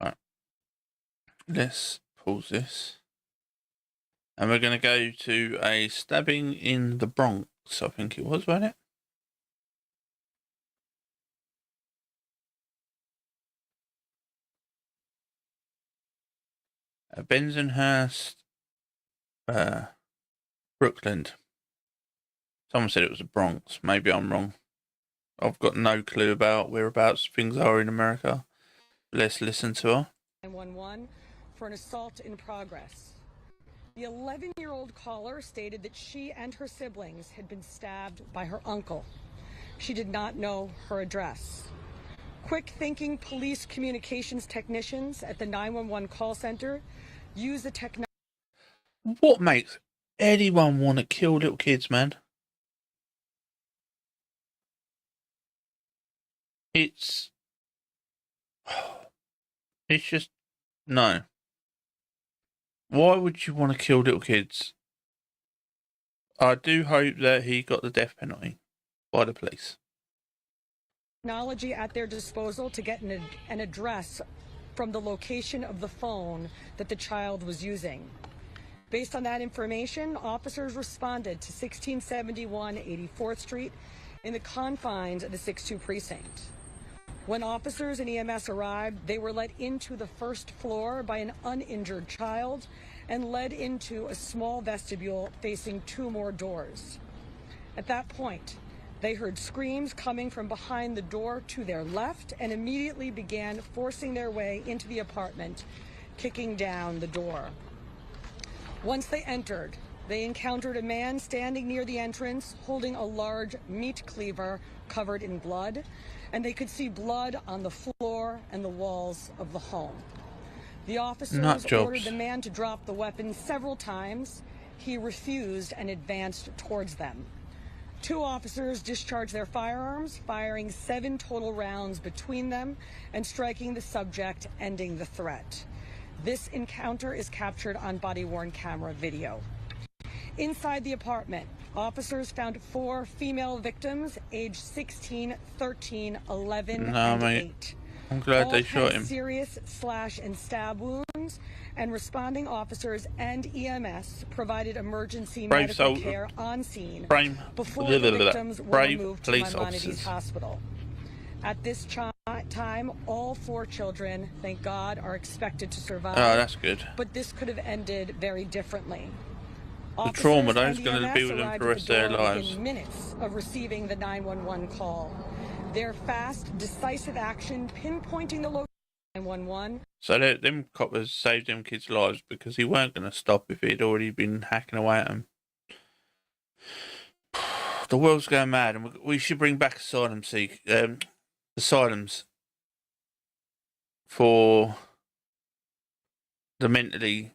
Right. Let's pause this. And we're going to go to a stabbing in the Bronx, I think it was, wasn't it? Bensonhurst, Brooklyn. Someone said it was the Bronx. Maybe I'm wrong. I've got no clue about whereabouts things are in America. Let's listen to her. 911 for an assault in progress. The 11-year-old caller stated that she and her siblings had been stabbed by her uncle. She did not know her address. Quick-thinking police communications technicians at the 911 call center use the technology. What makes anyone want to kill little kids, man? It's just, no. Why would you want to kill little kids? I do hope that he got the death penalty by the police. Technology at their disposal to get an address from the location of the phone that the child was using. Based on that information, officers responded to 1671 84th Street in the confines of the 6-2 precinct. When officers and EMS arrived, they were led into the first floor by an uninjured child and led into a small vestibule facing 2 more doors. At that point, they heard screams coming from behind the door to their left and immediately began forcing their way into the apartment, kicking down the door. Once they entered, they encountered a man standing near the entrance holding a large meat cleaver covered in blood, and they could see blood on the floor and the walls of the home. The officers ordered the man to drop the weapon several times. He refused and advanced towards them. 2 officers discharged their firearms, firing 7 total rounds between them and striking the subject, ending the threat. This encounter is captured on body-worn camera video. Inside the apartment, officers found 4 female victims, aged 16, 13, 11, and 8. I'm glad All they shot him. Serious slash and stab wounds, and responding officers and EMS provided emergency medical care on scene before the victims were moved to Maimonides Hospital. At this time, all 4 children, thank God, are expected to survive. Oh, that's good. But this could have ended very differently. The trauma, though, is going to be with them for the rest of their lives. Within minutes of receiving the 911 call. Their fast, decisive action pinpointing the location of 911. So them coppers saved them kids' lives because he weren't going to stop if he'd already been hacking away at them. The world's going mad, and we should bring back asylums for the mentally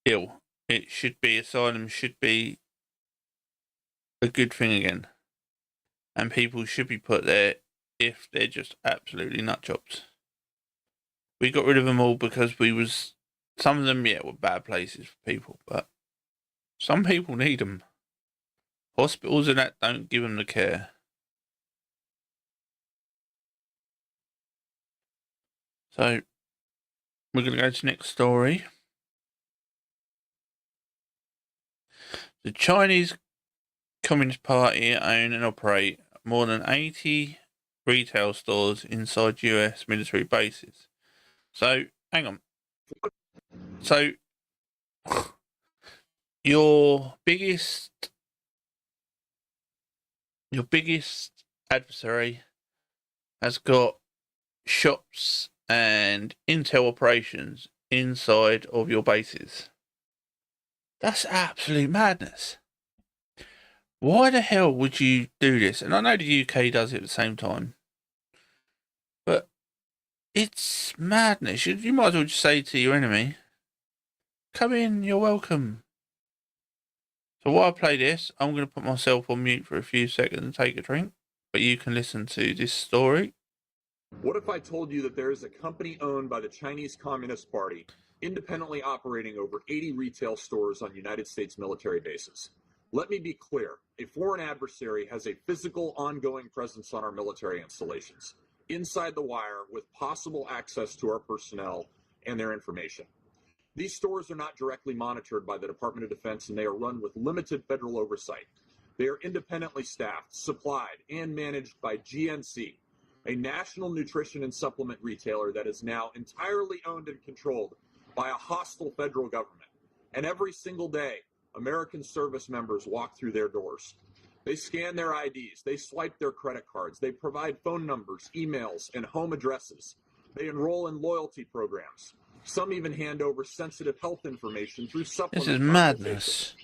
ill. Asylum should be a good thing again. And people should be put there if they're just absolutely nutjobs. We got rid of them all because some of them, were bad places for people, but some people need them. Hospitals and that don't give them the care. So, we're going to go to the next story. The Chinese Communist Party own and operate more than 80 retail stores inside US military bases. So, hang on. So, your biggest adversary has got shops and intel operations inside of your bases. That's absolute madness. Why the hell would you do this? And I know the UK does it at the same time. But it's madness. You might as well just say to your enemy, come in, you're welcome. So while I play this, I'm going to put myself on mute for a few seconds and take a drink. But you can listen to this story. What if I told you that there is a company owned by the Chinese Communist Party, independently operating over 80 retail stores on United States military bases? Let me be clear. A foreign adversary has a physical, ongoing presence on our military installations, inside the wire, with possible access to our personnel and their information. These stores are not directly monitored by the Department of Defense, and they are run with limited federal oversight. They are independently staffed, supplied, and managed by GNC, a national nutrition and supplement retailer that is now entirely owned and controlled by a hostile federal government. And every single day, American service members walk through their doors. They scan their IDs, they swipe their credit cards, they provide phone numbers, emails, and home addresses. They enroll in loyalty programs. Some even hand over sensitive health information through supplement. This is madness.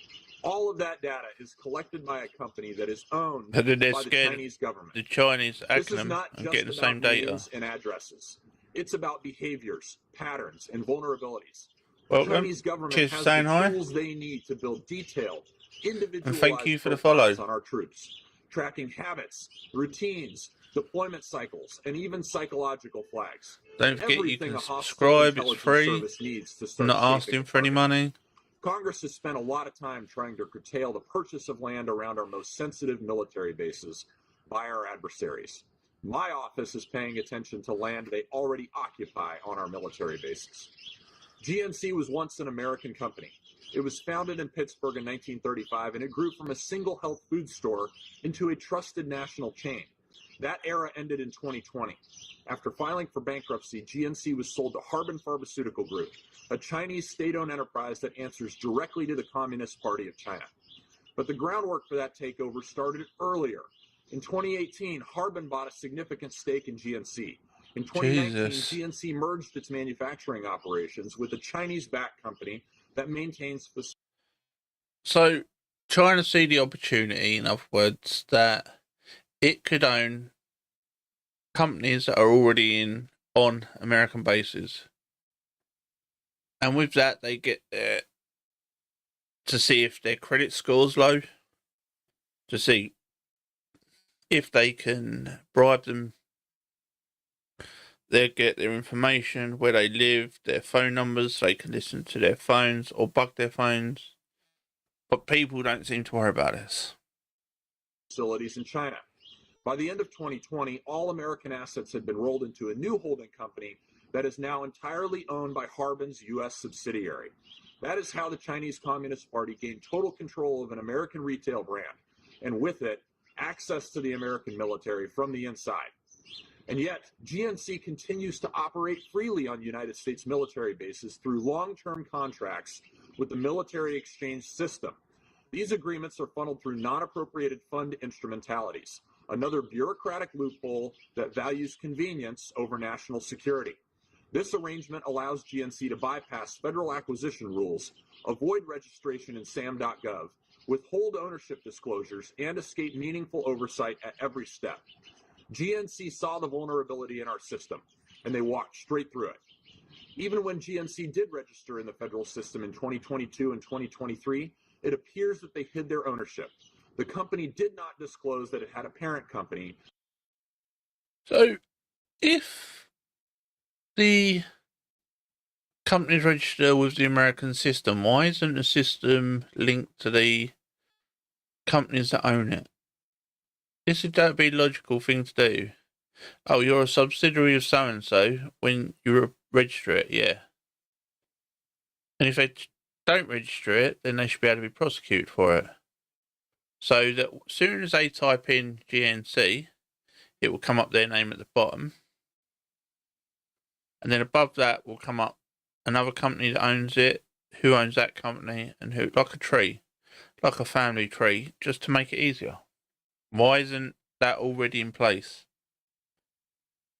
All of that data is collected by a company that is owned by the Chinese government. The Chinese This is not just getting the same data names and addresses. It's about behaviors, patterns, and vulnerabilities. Well, The Chinese government cheers for has saying the hi. tools they need to build detailed, individualized And thank you for the profiles follow. on our troops, tracking habits, routines, deployment cycles, and even psychological flags. Don't forget you Everything can a hostile subscribe, it's intelligence free. service needs to I'm start not shaping asking a for any target. money. Congress has spent a lot of time trying to curtail the purchase of land around our most sensitive military bases by our adversaries. My office is paying attention to land they already occupy on our military bases. GNC was once an American company. It was founded in Pittsburgh in 1935, and it grew from a single health food store into a trusted national chain. That era ended in 2020. After filing for bankruptcy, GNC was sold to Harbin Pharmaceutical Group, a Chinese state-owned enterprise that answers directly to the Communist Party of China. But the groundwork for that takeover started earlier. In 2018, Harbin bought a significant stake in GNC. In 2019, Jesus. GNC merged its manufacturing operations with a Chinese-backed company that maintains facilities. So, trying to see the opportunity, in other words, that it could own companies that are already on American bases. And with that, they get to see if their credit score's low, to see if they can bribe them. They get their information, where they live, their phone numbers, so they can listen to their phones or bug their phones. But people don't seem to worry about this. Facilities in China. By the end of 2020, all American assets had been rolled into a new holding company that is now entirely owned by Harbin's U.S. subsidiary. That is how the Chinese Communist Party gained total control of an American retail brand, and with it, access to the American military from the inside. And yet, GNC continues to operate freely on United States military bases through long-term contracts with the military exchange system. These agreements are funneled through non-appropriated fund instrumentalities, another bureaucratic loophole that values convenience over national security. This arrangement allows GNC to bypass federal acquisition rules, avoid registration in SAM.gov, withhold ownership disclosures, and escape meaningful oversight at every step. GNC saw the vulnerability in our system, and they walked straight through it. Even when GNC did register in the federal system in 2022 and 2023, it appears that they hid their ownership. The company did not disclose that it had a parent company. So, if the companies register with the American system, why isn't the system linked to the companies that own it? That'd be a logical thing to do. Oh, you're a subsidiary of so-and-so when you register it, yeah. And if they don't register it, then they should be able to be prosecuted for it. So that as soon as they type in GNC, it will come up their name at the bottom. And then above that will come up another company that owns it, who owns that company, and who, like a tree, like a family tree, just to make it easier. Why isn't that already in place?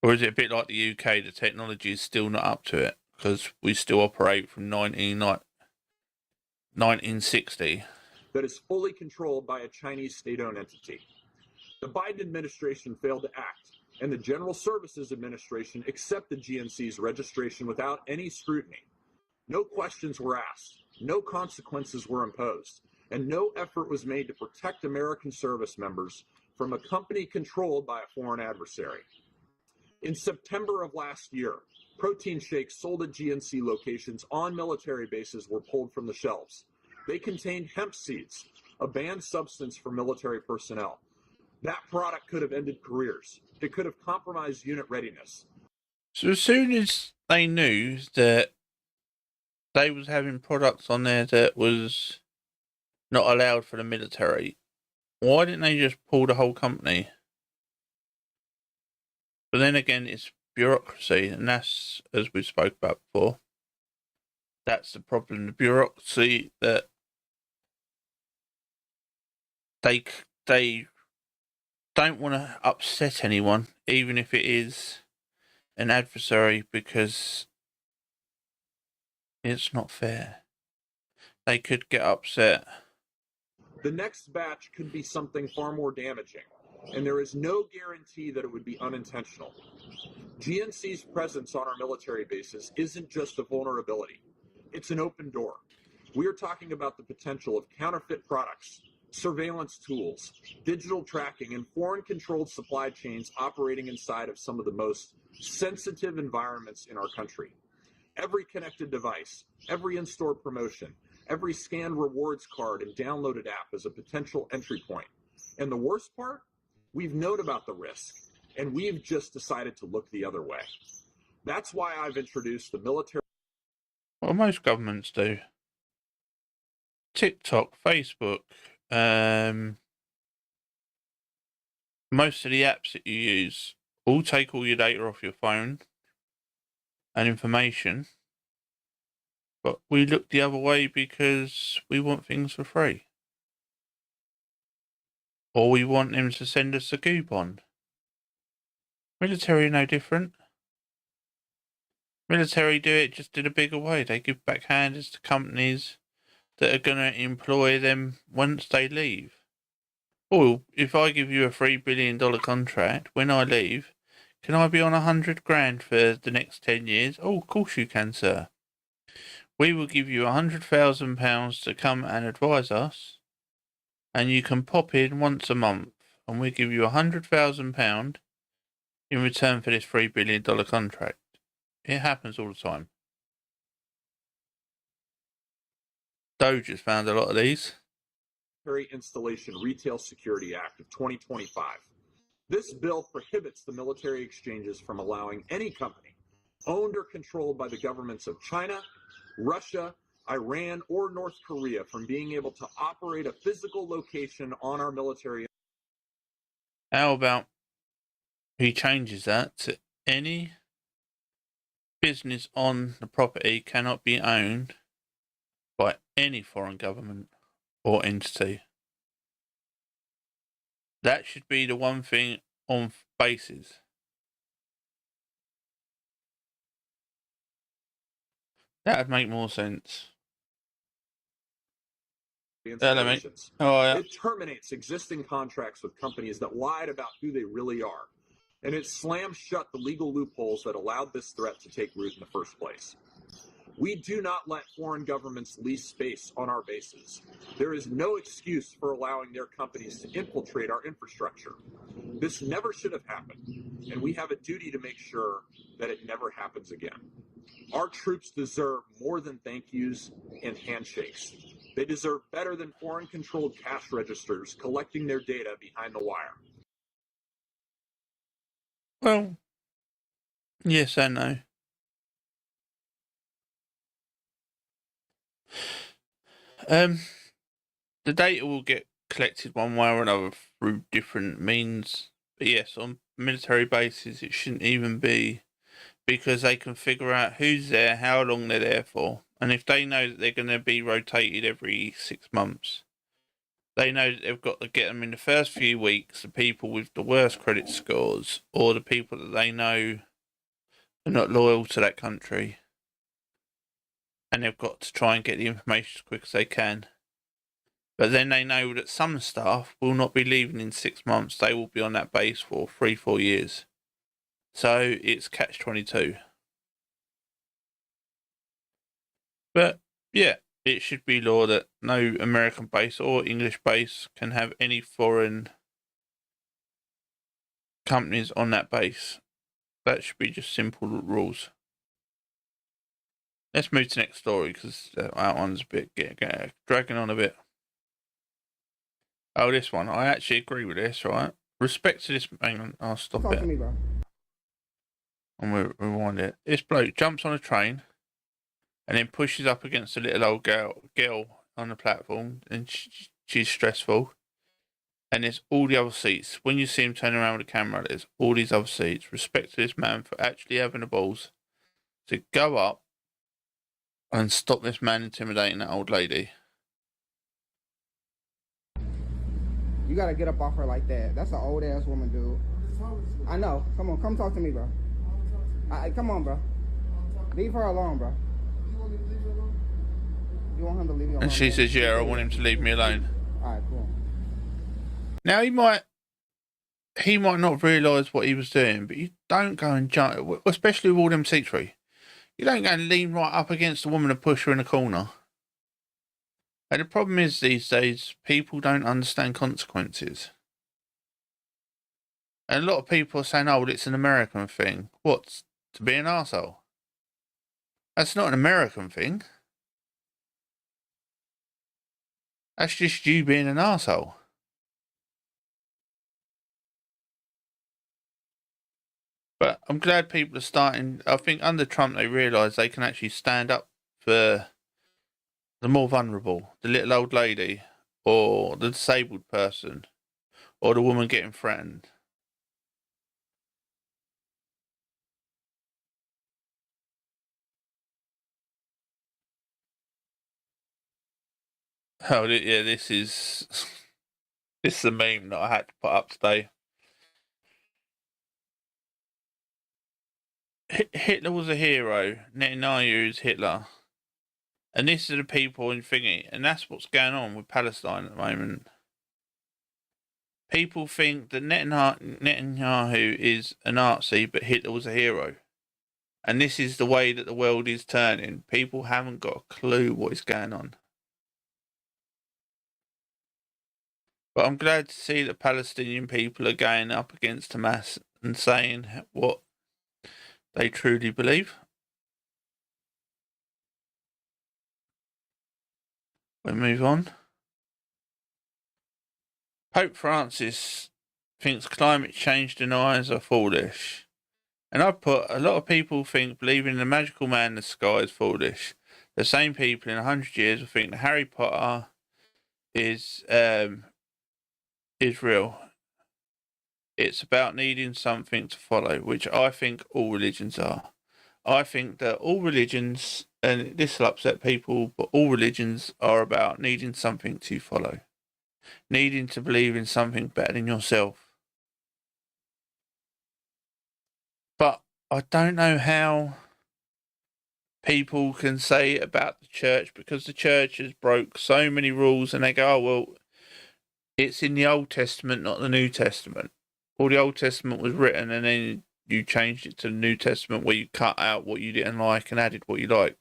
Or is it a bit like the UK, the technology is still not up to it? Because we still operate from 1960. That is fully controlled by a Chinese state-owned entity. The Biden administration failed to act, and the General Services Administration accepted GNC's registration without any scrutiny. No questions were asked, no consequences were imposed, and no effort was made to protect American service members from a company controlled by a foreign adversary. In September of last year, protein shakes sold at GNC locations on military bases were pulled from the shelves. They contained hemp seeds, a banned substance for military personnel. That product could have ended careers. It could have compromised unit readiness. So as soon as they knew that they was having products on there that was not allowed for the military, why didn't they just pull the whole company? But then again, it's bureaucracy, and that's, as we spoke about before, that's the problem. The bureaucracy that they don't want to upset anyone, even if it is an adversary, because it's not fair. They could get upset. The next batch could be something far more damaging, and there is no guarantee that it would be unintentional. GNC's presence on our military bases isn't just a vulnerability. It's an open door. We are talking about the potential of counterfeit products, surveillance tools, digital tracking, and foreign-controlled supply chains operating inside of some of the most sensitive environments in our country. Every connected device, every in-store promotion, every scanned rewards card and downloaded app is a potential entry point. And the worst part? We've known about the risk, and we've just decided to look the other way. That's why I've introduced the military. Well, most governments do. TikTok, Facebook, most of the apps that you use all take all your data off your phone and information, but we look the other way because we want things for free. Or we want them to send us a coupon. Military are no different. Military do it just in a bigger way. They give backhanders to companies that are going to employ them once they leave. Oh, if I give you a $3 billion contract, when I leave, can I be on 100 grand for the next 10 years? Oh, of course you can, sir. We will give you £100,000 to come and advise us, and you can pop in once a month, and we give you £100,000 in return for this $3 billion contract. It happens all the time. Doge has found a lot of these. Installation Retail Security Act of 2025. This bill prohibits the military exchanges from allowing any company owned or controlled by the governments of China, Russia, Iran, or North Korea from being able to operate a physical location on our military. How about he changes that to any business on the property cannot be owned by any foreign government or entity. That should be the one thing on bases. That would make more sense. Hello, mate. Oh, yeah. It terminates existing contracts with companies that lied about who they really are, and it slams shut the legal loopholes that allowed this threat to take root in the first place. We do not let foreign governments lease space on our bases. There is no excuse for allowing their companies to infiltrate our infrastructure. This never should have happened, and we have a duty to make sure that it never happens again. Our troops deserve more than thank yous and handshakes. They deserve better than foreign-controlled cash registers collecting their data behind the wire. Well, yes and no. The data will get collected one way or another through different means. But yes, on military bases, it shouldn't even be, because they can figure out who's there, how long they're there for. And if they know that they're going to be rotated every 6 months, they know that they've got to get them in the first few weeks, the people with the worst credit scores, or the people that they know are not loyal to that country. And they've got to try and get the information as quick as they can. But then they know that some staff will not be leaving in 6 months. They will be on that base for 3-4 years. So it's catch-22. But yeah, it should be law that no American base or English base can have any foreign companies on that base. That should be just simple rules. Let's move to the next story, because that one's a bit dragging on a bit. Oh, this one. I actually agree with this, right? Respect to this. Hang on, I'll stop it. To me, bro. And we'll rewind it. This bloke jumps on a train and then pushes up against a little old girl on the platform, and she's stressful. And there's all the other seats. When you see him turn around with the camera, there's all these other seats. Respect to this man for actually having the balls to go up and stop this man intimidating that old lady. You gotta get up off her like that. That's an old ass woman, dude. I know. Come on, come talk to me, bro. Come on, bro. Leave her alone, bro. You want him to leave you alone? And she says, yeah, I want him to leave me alone. Alright, cool. Now he might not realise what he was doing, but you don't go and jump, especially with all them seats free. You don't go and lean right up against a woman and push her in a corner. And the problem is these days, people don't understand consequences. And a lot of people are saying, oh, well, it's an American thing. What? To be an arsehole? That's not an American thing. That's just you being an arsehole. But I'm glad people are starting. I think under Trump, they realise they can actually stand up for the more vulnerable, the little old lady, or the disabled person, or the woman getting threatened. Oh, yeah, this is a meme that I had to put up today. Hitler was a hero. Netanyahu is Hitler. And this is the people in thingy. And that's what's going on with Palestine at the moment. People think that Netanyahu is a Nazi, but Hitler was a hero. And this is the way that the world is turning. People haven't got a clue what is going on. But I'm glad to see that Palestinian people are going up against Hamas and saying what they truly believe. We move on. Pope Francis thinks climate change deniers are foolish. And I put, a lot of people think believing in the magical man in the sky is foolish. The same people in 100 years will think that Harry Potter is real. It's about needing something to follow, which I think all religions are. I think that all religions, and this will upset people, but all religions are about needing something to follow. Needing to believe in something better than yourself. But I don't know how people can say about the church, because the church has broke so many rules, and they go, oh, well, it's in the Old Testament, not the New Testament. Well, the Old Testament was written, and then you changed it to the New Testament, where you cut out what you didn't like and added what you liked.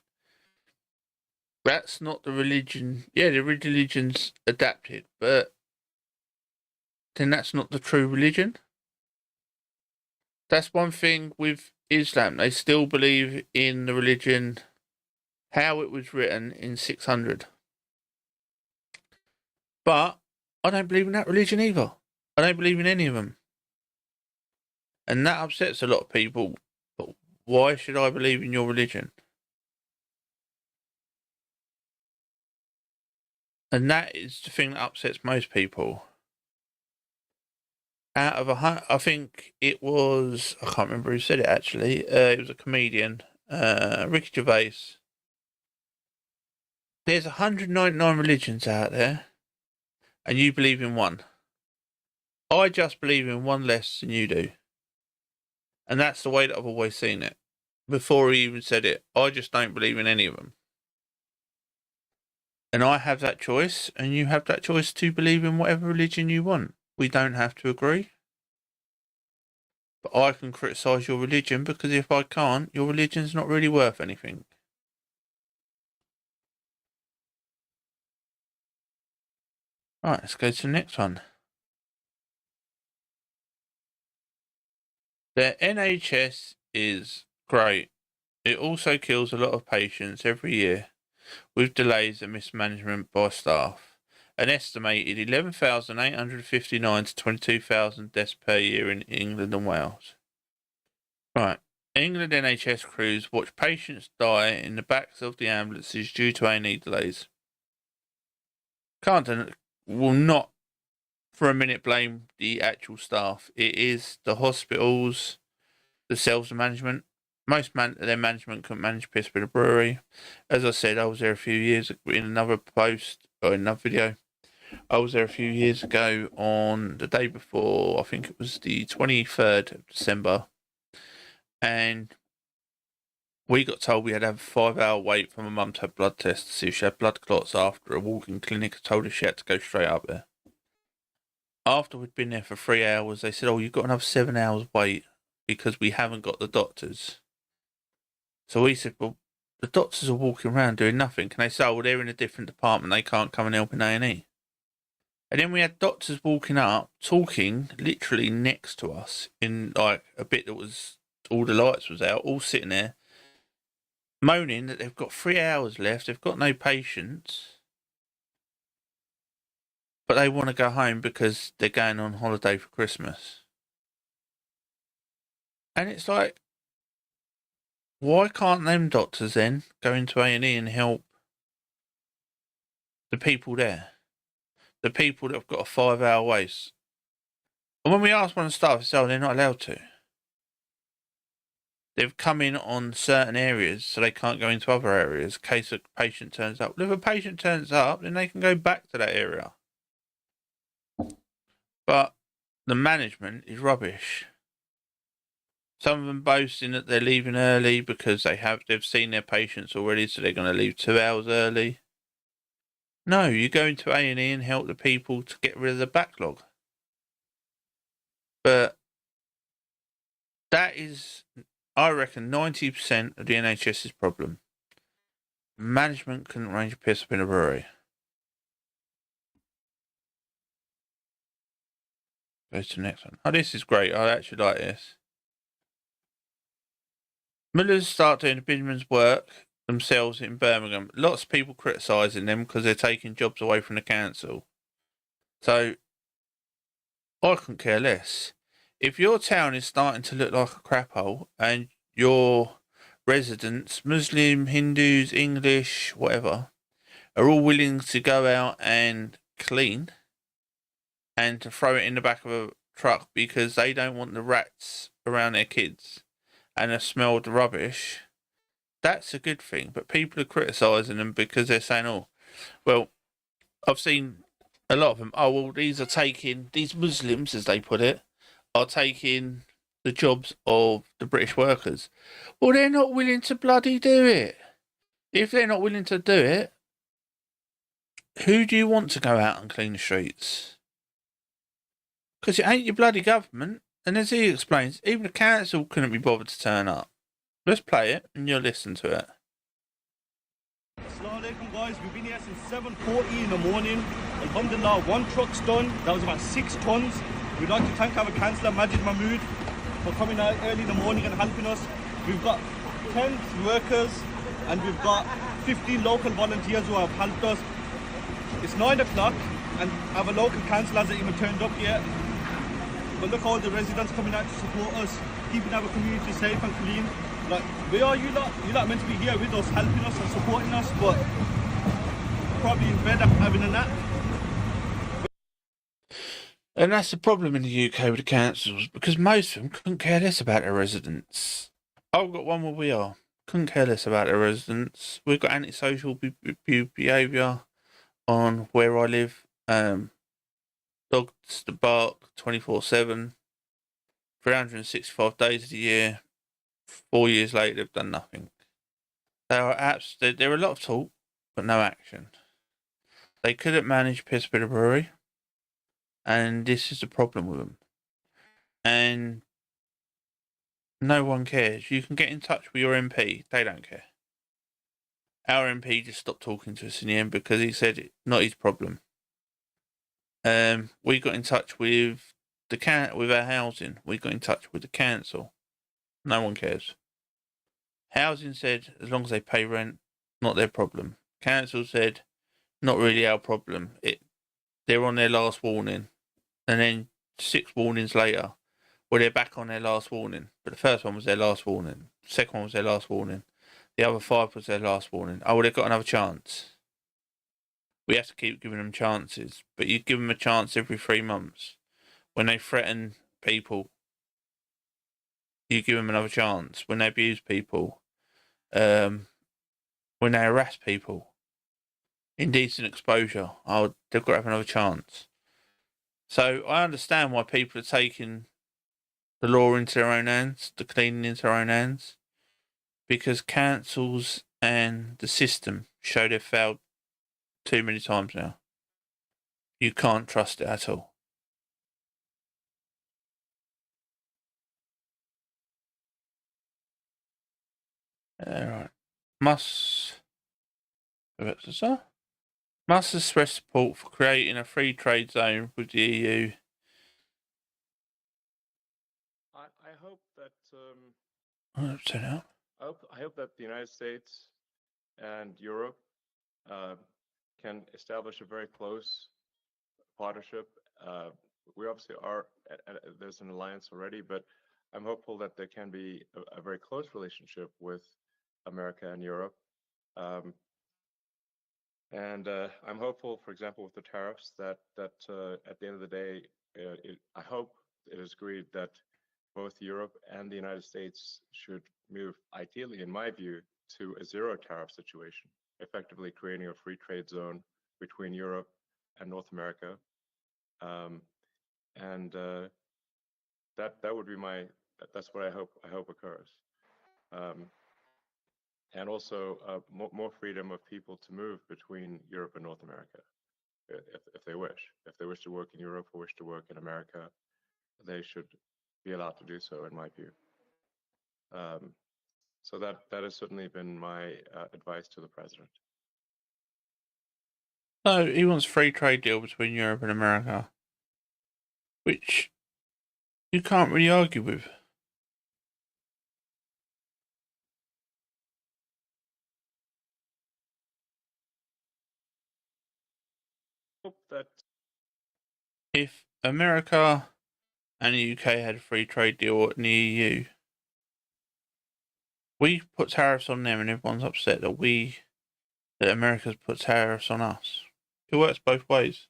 That's not the religion. Yeah, the religion's adapted, but then that's not the true religion. That's one thing with Islam. They still believe in the religion how it was written in 600. But I don't believe in that religion either. I don't believe in any of them. And that upsets a lot of people. But why should I believe in your religion? And that is the thing that upsets most people. Out of I think it was, I can't remember who said it actually. It was a comedian, Ricky Gervais. There's 199 religions out there, and you believe in one. I just believe in one less than you do. And that's the way that I've always seen it. Before he even said it, I just don't believe in any of them. And I have that choice, and you have that choice to believe in whatever religion you want. We don't have to agree. But I can criticise your religion, because if I can't, your religion's not really worth anything. Right, let's go to the next one. The NHS is great. It also kills a lot of patients every year with delays and mismanagement by staff. An estimated 11,859 to 22,000 deaths per year in England and Wales. Right. England NHS crews watch patients die in the backs of the ambulances due to A&E delays. Will not for a minute blame the actual staff. It is the hospitals, the sales and management. Most their management couldn't manage piss with a brewery. As I said, I was there a few years in another post or in another video. I was there a few years ago on the day before, I think it was the 23rd of December. And we got told we had to have a 5-hour wait for my mum to have blood tests to see if she had blood clots after a walk-in clinic told her she had to go straight up there. After we'd been there for 3 hours, they said, oh, you've got another 7 hours wait because we haven't got the doctors. So we said, well, the doctors are walking around doing nothing. Can they say, oh, well, they're in a different department, they can't come and help in A&E? And then we had doctors walking up, talking literally next to us in like a bit that was, all the lights was out, all sitting there, moaning that they've got 3 hours left, they've got no patients, but they want to go home because they're going on holiday for Christmas. And it's like, why can't them doctors then go into A&E and help the people there? The people that have got a 5-hour wait. And when we ask one of the staff, they say, oh, they're not allowed to. They've come in on certain areas, so they can't go into other areas in case a patient turns up. Well, if a patient turns up, then they can go back to that area. But the management is rubbish. Some of them boasting that they're leaving early because they've seen their patients already, so they're going to leave 2 hours early. No, you go into A&E and help the people to get rid of the backlog. But that is, I reckon, 90% of the NHS's problem. Management couldn't arrange a piss up in a brewery. Goes to the next one. Oh, this is great. I actually like this. Millers start doing the Bidman's work themselves in Birmingham. Lots of people criticising them because they're taking jobs away from the council. So, I couldn't care less. If your town is starting to look like a crap hole and your residents, Muslim, Hindus, English, whatever, are all willing to go out and clean and to throw it in the back of a truck because they don't want the rats around their kids and the smell of the rubbish, that's a good thing. But people are criticising them because they're saying, oh, well, I've seen a lot of them, oh, well, these Muslims, as they put it, are taking the jobs of the British workers. Well, they're not willing to bloody do it. If they're not willing to do it, who do you want to go out and clean the streets? Because it ain't your bloody government. And as he explains, even the council couldn't be bothered to turn up. Let's play it and you'll listen to it. Assalamu alaikum guys, we've been here since 7:40 in the morning. Alhamdulillah, one truck's done. That was about 6 tons. We'd like to thank our councillor Majid Mahmood for coming out early in the morning and helping us. We've got 10 workers and we've got 15 local volunteers who have helped us. It's 9 o'clock and our local council hasn't even turned up yet. But look, all the residents coming out to support us, keeping our community safe and clean. Like, where are you lot? You're not meant to be here with us, helping us and supporting us, but probably in bed having a nap. And that's the problem in the UK with the councils, because most of them couldn't care less about their residents. I've got one where we are. Couldn't care less about their residents. We've got antisocial behaviour on where I live. Dogs that bark 24/7, 365 days of the year. 4 years later, they've done nothing. There are a lot of talk, but no action. They couldn't manage Pittsburgh Brewery, and this is the problem with them. And no one cares. You can get in touch with your MP. They don't care. Our MP just stopped talking to us in the end because he said it's not his problem. We got in touch with with our housing. We got in touch with the council. No one cares. Housing said as long as they pay rent, not their problem. Council said not really our problem. They're on their last warning, and then 6 warnings later, well, they're back on their last warning. But the first one was their last warning. The second one was their last warning. The other 5 was their last warning. Oh, well, they've got another chance. We have to keep giving them chances, but you give them a chance every 3 months. When they threaten people, you give them another chance. When they abuse people, when they harass people, indecent exposure, oh, they've got to have another chance. So I understand why people are taking the law into their own hands, the cleaning into their own hands, because councils and the system show they've failed too many times now. You can't trust it at all. Right. Musk expressed support for creating a free trade zone with the EU. I hope that Turn out. I hope that the United States and Europe can establish a very close partnership. We obviously are there's an alliance already, but I'm hopeful that there can be a very close relationship with America and Europe. And I'm hopeful, for example, with the tariffs, that at the end of the day, I hope it is agreed that both Europe and the United States should move, ideally, in my view, to a zero tariff situation, effectively creating a free trade zone between Europe and North America. And that would be that's what I hope occurs. And also more freedom of people to move between Europe and North America, if they wish. If they wish to work in Europe or wish to work in America, they should be allowed to do so, in my view. So that has certainly been my advice to the president. No, he wants free trade deal between Europe and America, which you can't really argue with. Hope that If America and the UK had a free trade deal in the EU, we put tariffs on them and everyone's upset that America's put tariffs on us. It works both ways.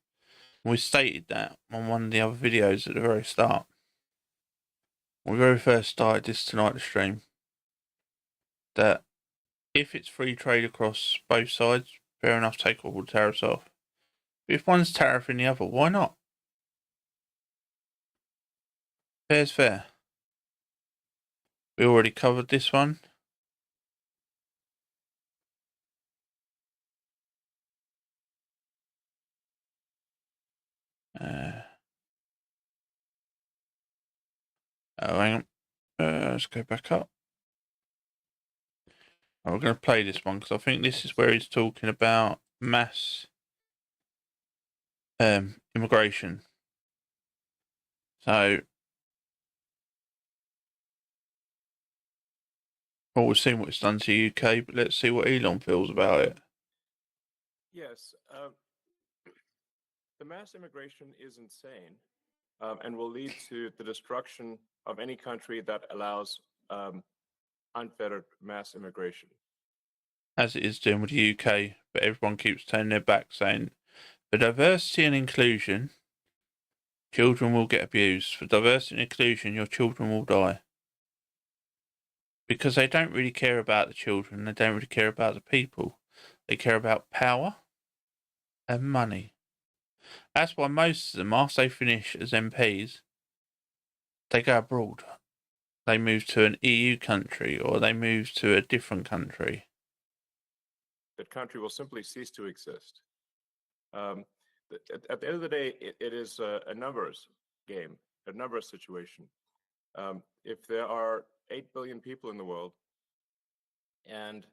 We stated that on one of the other videos at the very start. When we very first started this Tonight stream, that if it's free trade across both sides, fair enough, take all the tariffs off. But if one's tariffing the other, why not? Fair's fair. We already covered this one. Oh, hang on. Let's go back up. We're going to play this one because I think this is where he's talking about mass immigration. So, well, we've seen what it's done to the UK, but let's see what Elon feels about it. Yes, the mass immigration is insane, and will lead to the destruction of any country that allows unfettered mass immigration. As it is doing with the UK, but everyone keeps turning their back, saying, for diversity and inclusion, children will get abused. For diversity and inclusion, your children will die. Because they don't really care about the children, they don't really care about the people. They care about power and money. That's why most of them, after they finish as MPs, they go abroad. They move to an EU country or they move to a different country. That country will simply cease to exist. At the end of the day, it is a numbers game, a numbers situation. If there are 8 billion people in the world, and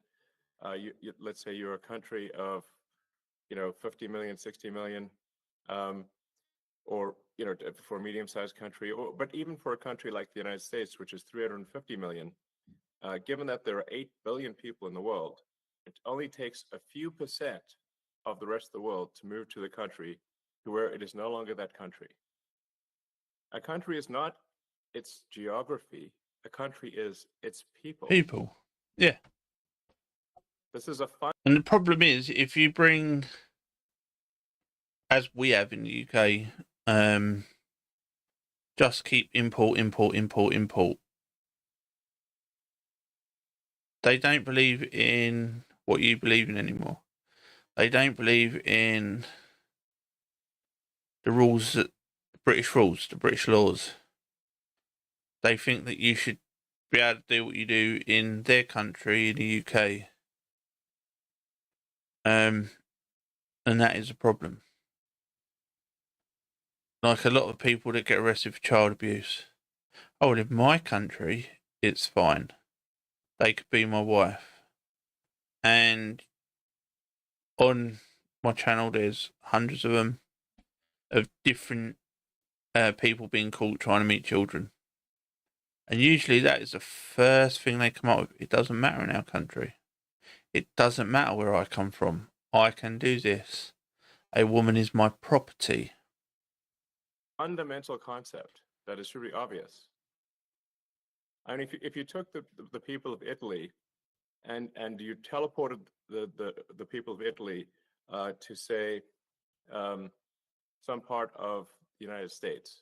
let's say you're a country of 50 million, 60 million, or for a medium-sized country, but even for a country like the United States, which is 350 million, given that there are 8 billion people in the world, it only takes a few percent of the rest of the world to move to the country to where it is no longer that country. A country is not its geography. A country is its people. People. Yeah. This is a fun. And the problem is, if you bring, as we have in the UK, just keep import. They don't believe in what you believe in anymore. They don't believe in the rules, the British laws. They think that you should be able to do what you do in their country, in the UK. And that is a problem. Like a lot of people that get arrested for child abuse. Oh, well, in my country, it's fine. They could be my wife. And on my channel, there's hundreds of them, of different people being caught trying to meet children. And usually that is the first thing they come up with. It doesn't matter in our country. It doesn't matter where I come from. I can do this. A woman is my property. Fundamental concept that is truly obvious. I mean, if you took the people of Italy and you teleported the people of Italy to say some part of the United States,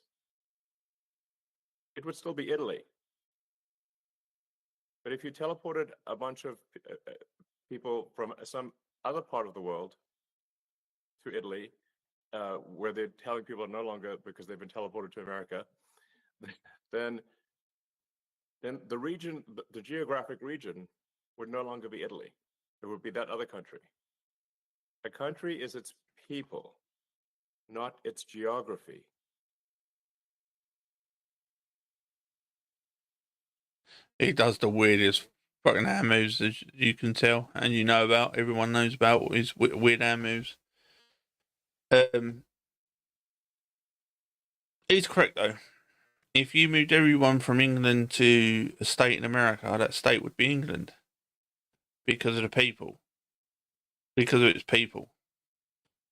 it would still be Italy. But if you teleported a bunch of people from some other part of the world to Italy, where they're telling people no longer because they've been teleported to America, then the region, the geographic region, would no longer be Italy. It would be that other country. A country is its people, not its geography. He does the weirdest fucking hand moves, as you can tell, and you know about. Everyone knows about his weird hand moves. He's correct though. If you moved everyone from England to a state in America, that state would be England because of the people, because of its people,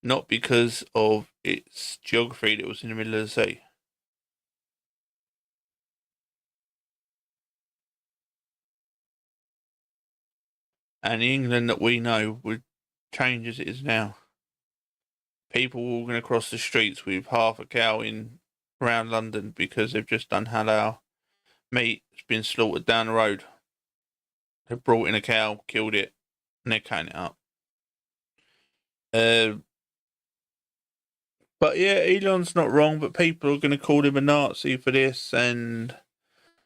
not because of its geography that was in the middle of the sea. And the England that we know would change as it is now. People walking across the streets with half a cow in around London because they've just done halal meat. It's been slaughtered down the road. They've brought in a cow, killed it, and they're cutting it up. But yeah, Elon's not wrong, but people are going to call him a Nazi for this and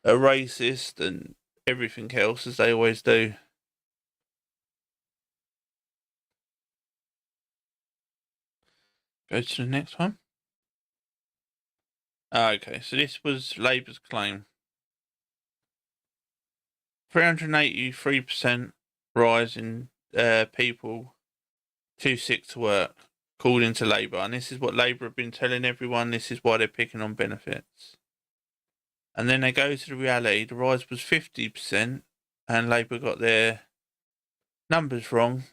a racist and everything else, as they always do. Go to the next one. Okay, so this was Labour's claim. 383% rise in people too sick to work, according to Labour. And this is what Labour have been telling everyone. This is why they're picking on benefits. And then they go to the reality. The rise was 50%, and Labour got their numbers wrong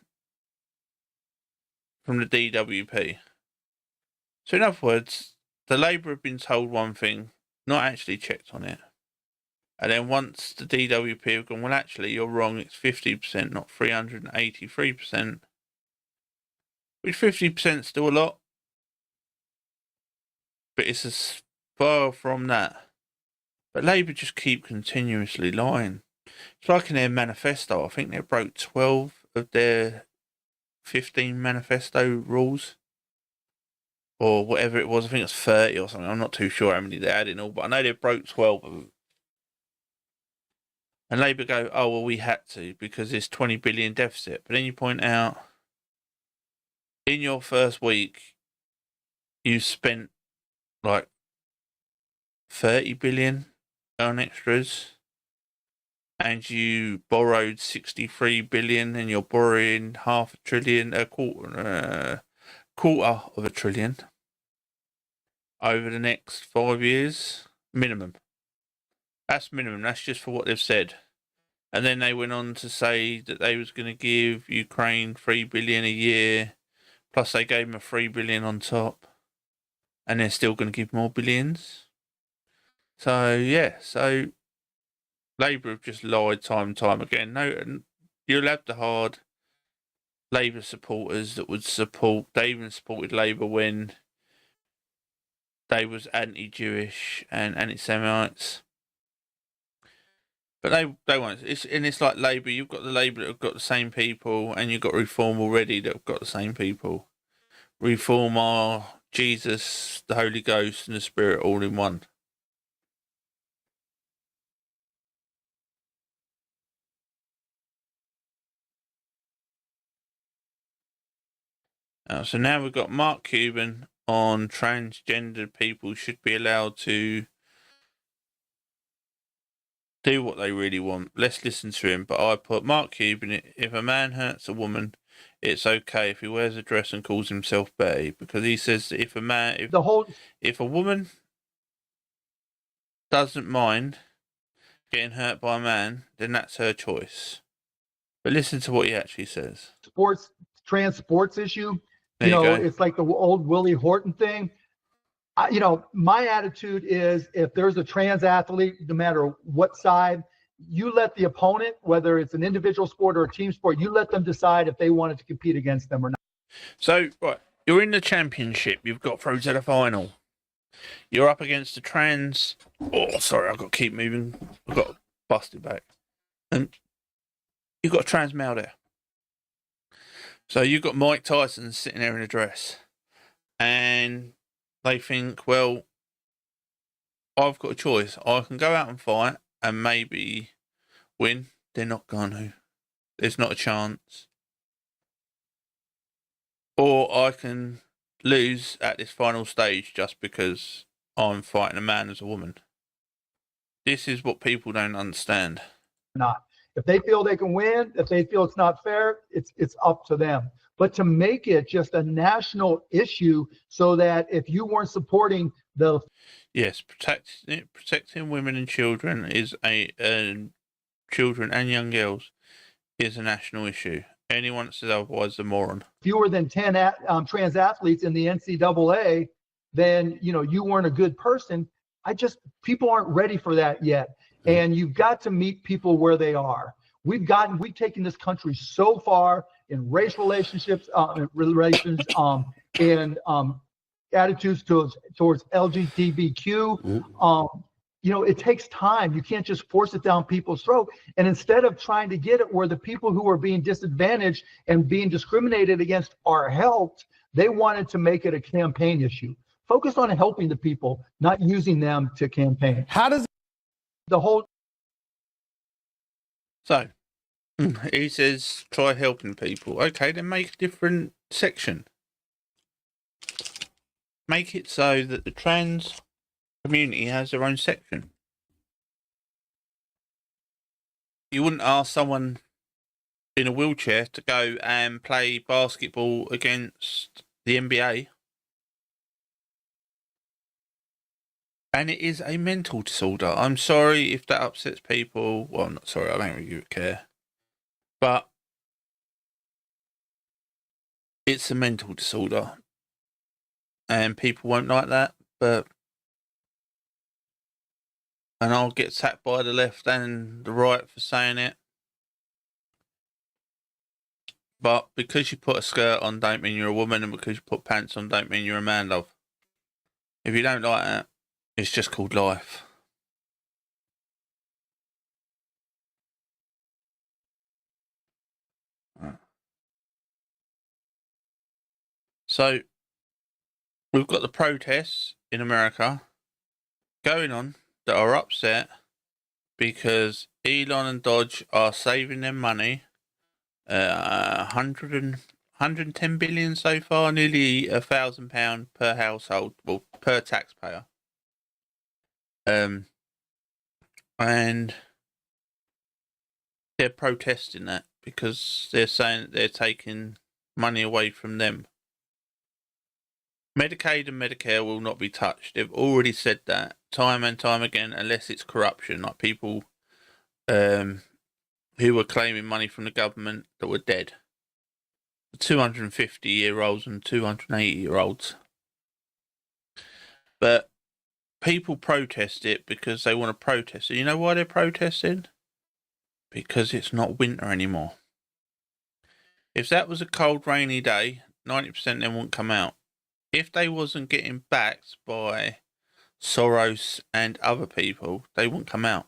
from the DWP. So in other words, the Labour have been told one thing, not actually checked on it. And then once the DWP have gone, well, actually, you're wrong, it's 50%, not 383%. Which 50% still a lot, but it's as far from that. But Labour just keep continuously lying. It's like in their manifesto, I think they broke 12 of their 15 manifesto rules. Or whatever it was, I think it's 30 or something. I'm not too sure how many they had in all, but I know they broke 12 of them. And Labour go, oh, well, we had to because there's 20 billion deficit. But then you point out, in your first week, you spent like 30 billion on extras. And you borrowed 63 billion and you're borrowing half a trillion, a quarter of a trillion over the next 5 years minimum. That's minimum. That's just for what they've said. And then they went on to say that they was going to give Ukraine 3 billion a year, plus they gave them a 3 billion on top, and they're still going to give more billions. So yeah, so Labour have just lied time and time again. No, you'll have the hard Labour supporters that would support. They even supported Labour when they was anti-Jewish and anti-Semites. But they won't. It's like Labour. You've got the Labour that have got the same people, and you've got Reform already that have got the same people. Reform are Jesus, the Holy Ghost, and the Spirit all in one. So now we've got Mark Cuban on transgender people should be allowed to do what they really want. Let's listen to him. But I put Mark Cuban, if a man hurts a woman, it's okay if he wears a dress and calls himself Betty, because he says that if a woman doesn't mind getting hurt by a man, then that's her choice. But listen to what he actually says. Trans sports issue. There you go. It's like the old Willie Horton thing. my attitude is if there's a trans athlete, no matter what side, you let the opponent, whether it's an individual sport or a team sport, you let them decide if they wanted to compete against them or not. So, right, you're in the championship. You've got through to the final. You're up against the trans. Oh, sorry, I've got to keep moving. I've got busted back. And you've got a trans male there. So you've got Mike Tyson sitting there in a dress. And they think, well, I've got a choice. I can go out and fight and maybe win. They're not going to. There's not a chance. Or I can lose at this final stage just because I'm fighting a man as a woman. This is what people don't understand. Not. If they feel they can win, if they feel it's not fair, it's up to them. But to make it just a national issue so that if you weren't supporting the... Yes, protecting women and children is children and young girls is a national issue. Anyone that says otherwise is a moron. Fewer than 10 trans athletes in the NCAA, then you weren't a good person. People aren't ready for that yet. And you've got to meet people where they are. We've taken this country so far in race relationships, and attitudes towards LGBTQ. It takes time. You can't just force it down people's throat. And instead of trying to get it where the people who are being disadvantaged and being discriminated against are helped, they wanted to make it a campaign issue. Focus on helping the people, not using them to campaign. How does the whole... So, he says, try helping people. Okay, then make a different section. Make it so that the trans community has their own section. You wouldn't ask someone in a wheelchair to go and play basketball against the NBA. And it is a mental disorder. I'm sorry if that upsets people. Well, I'm not sorry, I don't really care. But it's a mental disorder. And people won't like that, but... And I'll get attacked by the left and the right for saying it. But because you put a skirt on don't mean you're a woman, and because you put pants on don't mean you're a man, love. If you don't like that, it's just called life. So, we've got the protests in America going on that are upset because Elon and Dodge are saving them money. 110 billion so far, nearly £1,000 per household, well, per taxpayer. And they're protesting that because they're saying that they're taking money away from them. Medicaid and Medicare will not be touched. They've already said that time and time again, unless it's corruption, like people who were claiming money from the government that were dead. 250-year-olds and 280-year-olds. But people protest it because they want to protest it. You know why they're protesting? Because it's not winter anymore. If that was a cold, rainy day, 90% of them wouldn't come out. If they wasn't getting backed by Soros and other people, they wouldn't come out.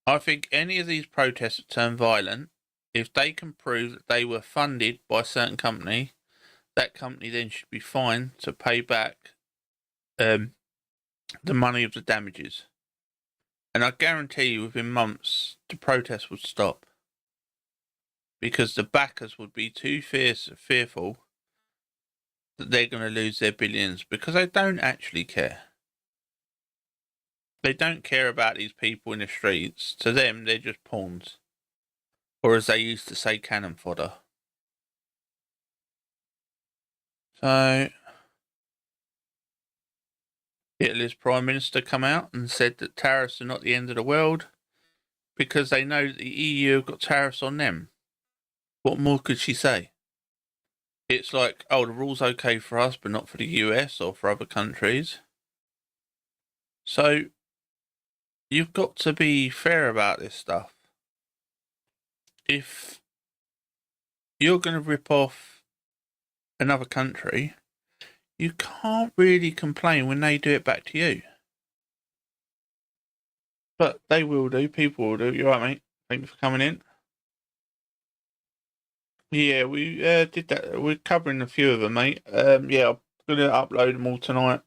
I think any of these protests that turn violent, if they can prove that they were funded by a certain company, that company then should be fined to pay back the money of the damages. And I guarantee you within months, the protests would stop. Because the backers would be too fearful that they're going to lose their billions, because they don't actually care. They don't care about these people in the streets. To them, they're just pawns. Or as they used to say, cannon fodder. So, Italy's Prime Minister come out and said that tariffs are not the end of the world because they know that the EU have got tariffs on them. What more could she say? it's like, oh, the rule's okay for us, but not for the US or for other countries. So you've got to be fair about this stuff. If you're going to rip off another country, you can't really complain when they do it back to you. But they will do. People will do. You're right, mate. Thanks for coming in. Yeah, we did that. We're covering a few of them, mate. Yeah, I'm going to upload them all tonight.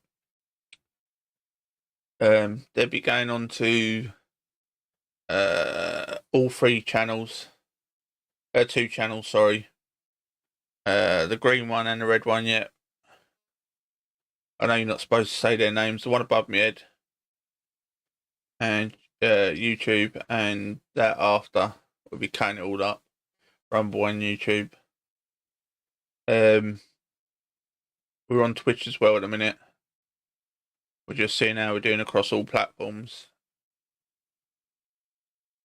They'll be going on to all three channels. 2 channels, sorry. The green one and the red one, yeah. I know you're not supposed to say their names. The one above my head. And YouTube, and that after will be cutting it all up. Rumble and YouTube. We're on Twitch as well at the minute. We're just seeing how we're doing across all platforms.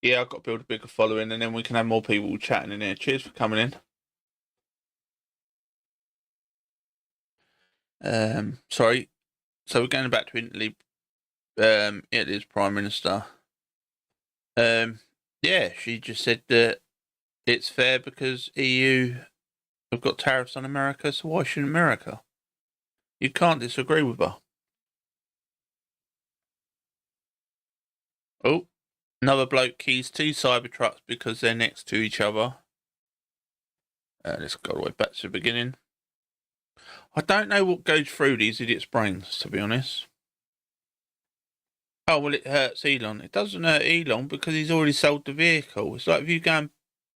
Yeah, I've got to build a bigger following, and then we can have more people chatting in there. Cheers for coming in. Sorry. So we're going back to Italy. Italy's Prime Minister. Yeah, she just said that it's fair because EU have got tariffs on America, so why shouldn't America? You can't disagree with her. Oh, another bloke keys 2 Cybertrucks because they're next to each other. Let's go all the way back to the beginning. I don't know what goes through these idiots' brains, to be honest. Oh, well, it hurts Elon. It doesn't hurt Elon because he's already sold the vehicle. It's like if you go and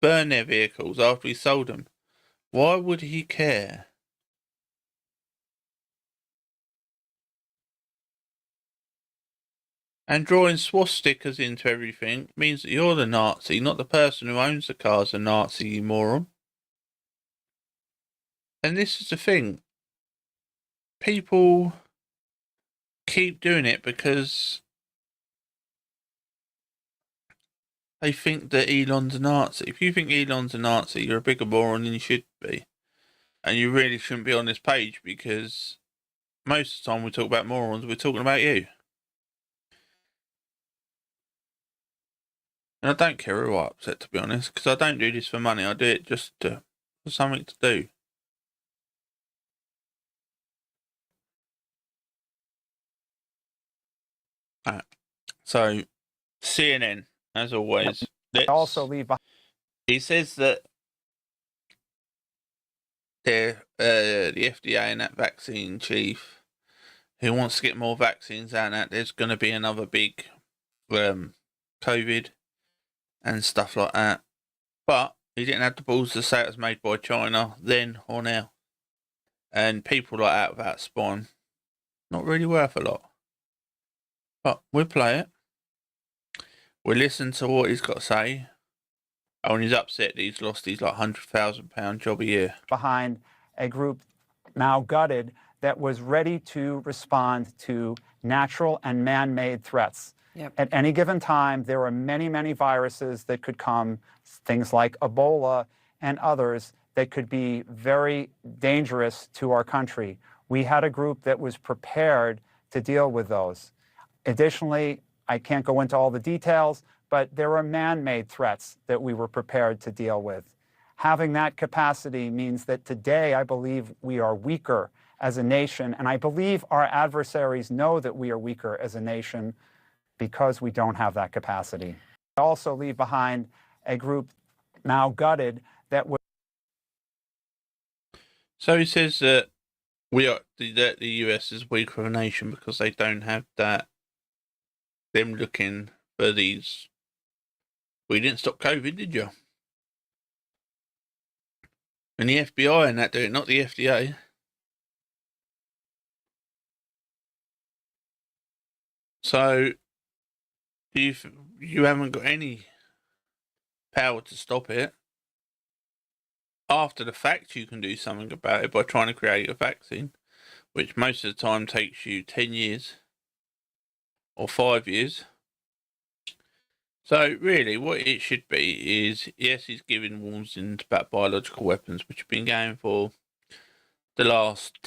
burn their vehicles after he sold them. Why would he care? And drawing swastikas into everything means that you're the Nazi, not the person who owns the car's a Nazi, you moron. And this is the thing. People keep doing it because they think that Elon's a Nazi. If you think Elon's a Nazi, you're a bigger moron than you should be. And you really shouldn't be on this page because most of the time we talk about morons, we're talking about you. And I don't care who I upset, to be honest, because I don't do this for money. I do it just for something to do. Right. So, CNN, as always. Also leave behind. He says that the FDA and that vaccine chief who wants to get more vaccines out, that there's going to be another big COVID and stuff like that. But he didn't have the balls to say it was made by China then or now. And people like that without spine, not really worth a lot. But we'll play it. We'll listen to what he's got to say. Oh, and he's upset that he's lost his like £100,000 job a year. Behind a group now gutted that was ready to respond to natural and man-made threats. Yep. At any given time, there are many, many viruses that could come, things like Ebola and others that could be very dangerous to our country. We had a group that was prepared to deal with those. Additionally, I can't go into all the details, but there are man-made threats that we were prepared to deal with. Having that capacity means that today I believe we are weaker as a nation, and I believe our adversaries know that we are weaker as a nation because we don't have that capacity. I also leave behind a group now gutted that was... So he says that that the US is weaker of a nation because they don't have that, them looking for these. We didn't stop COVID, did you? And the FBI and that do it, not the FDA. So you haven't got any power to stop it. After the fact, you can do something about it by trying to create a vaccine, which most of the time takes you 10 years or 5 years. So really what it should be is, yes, he's giving warnings about biological weapons, which have been going for the last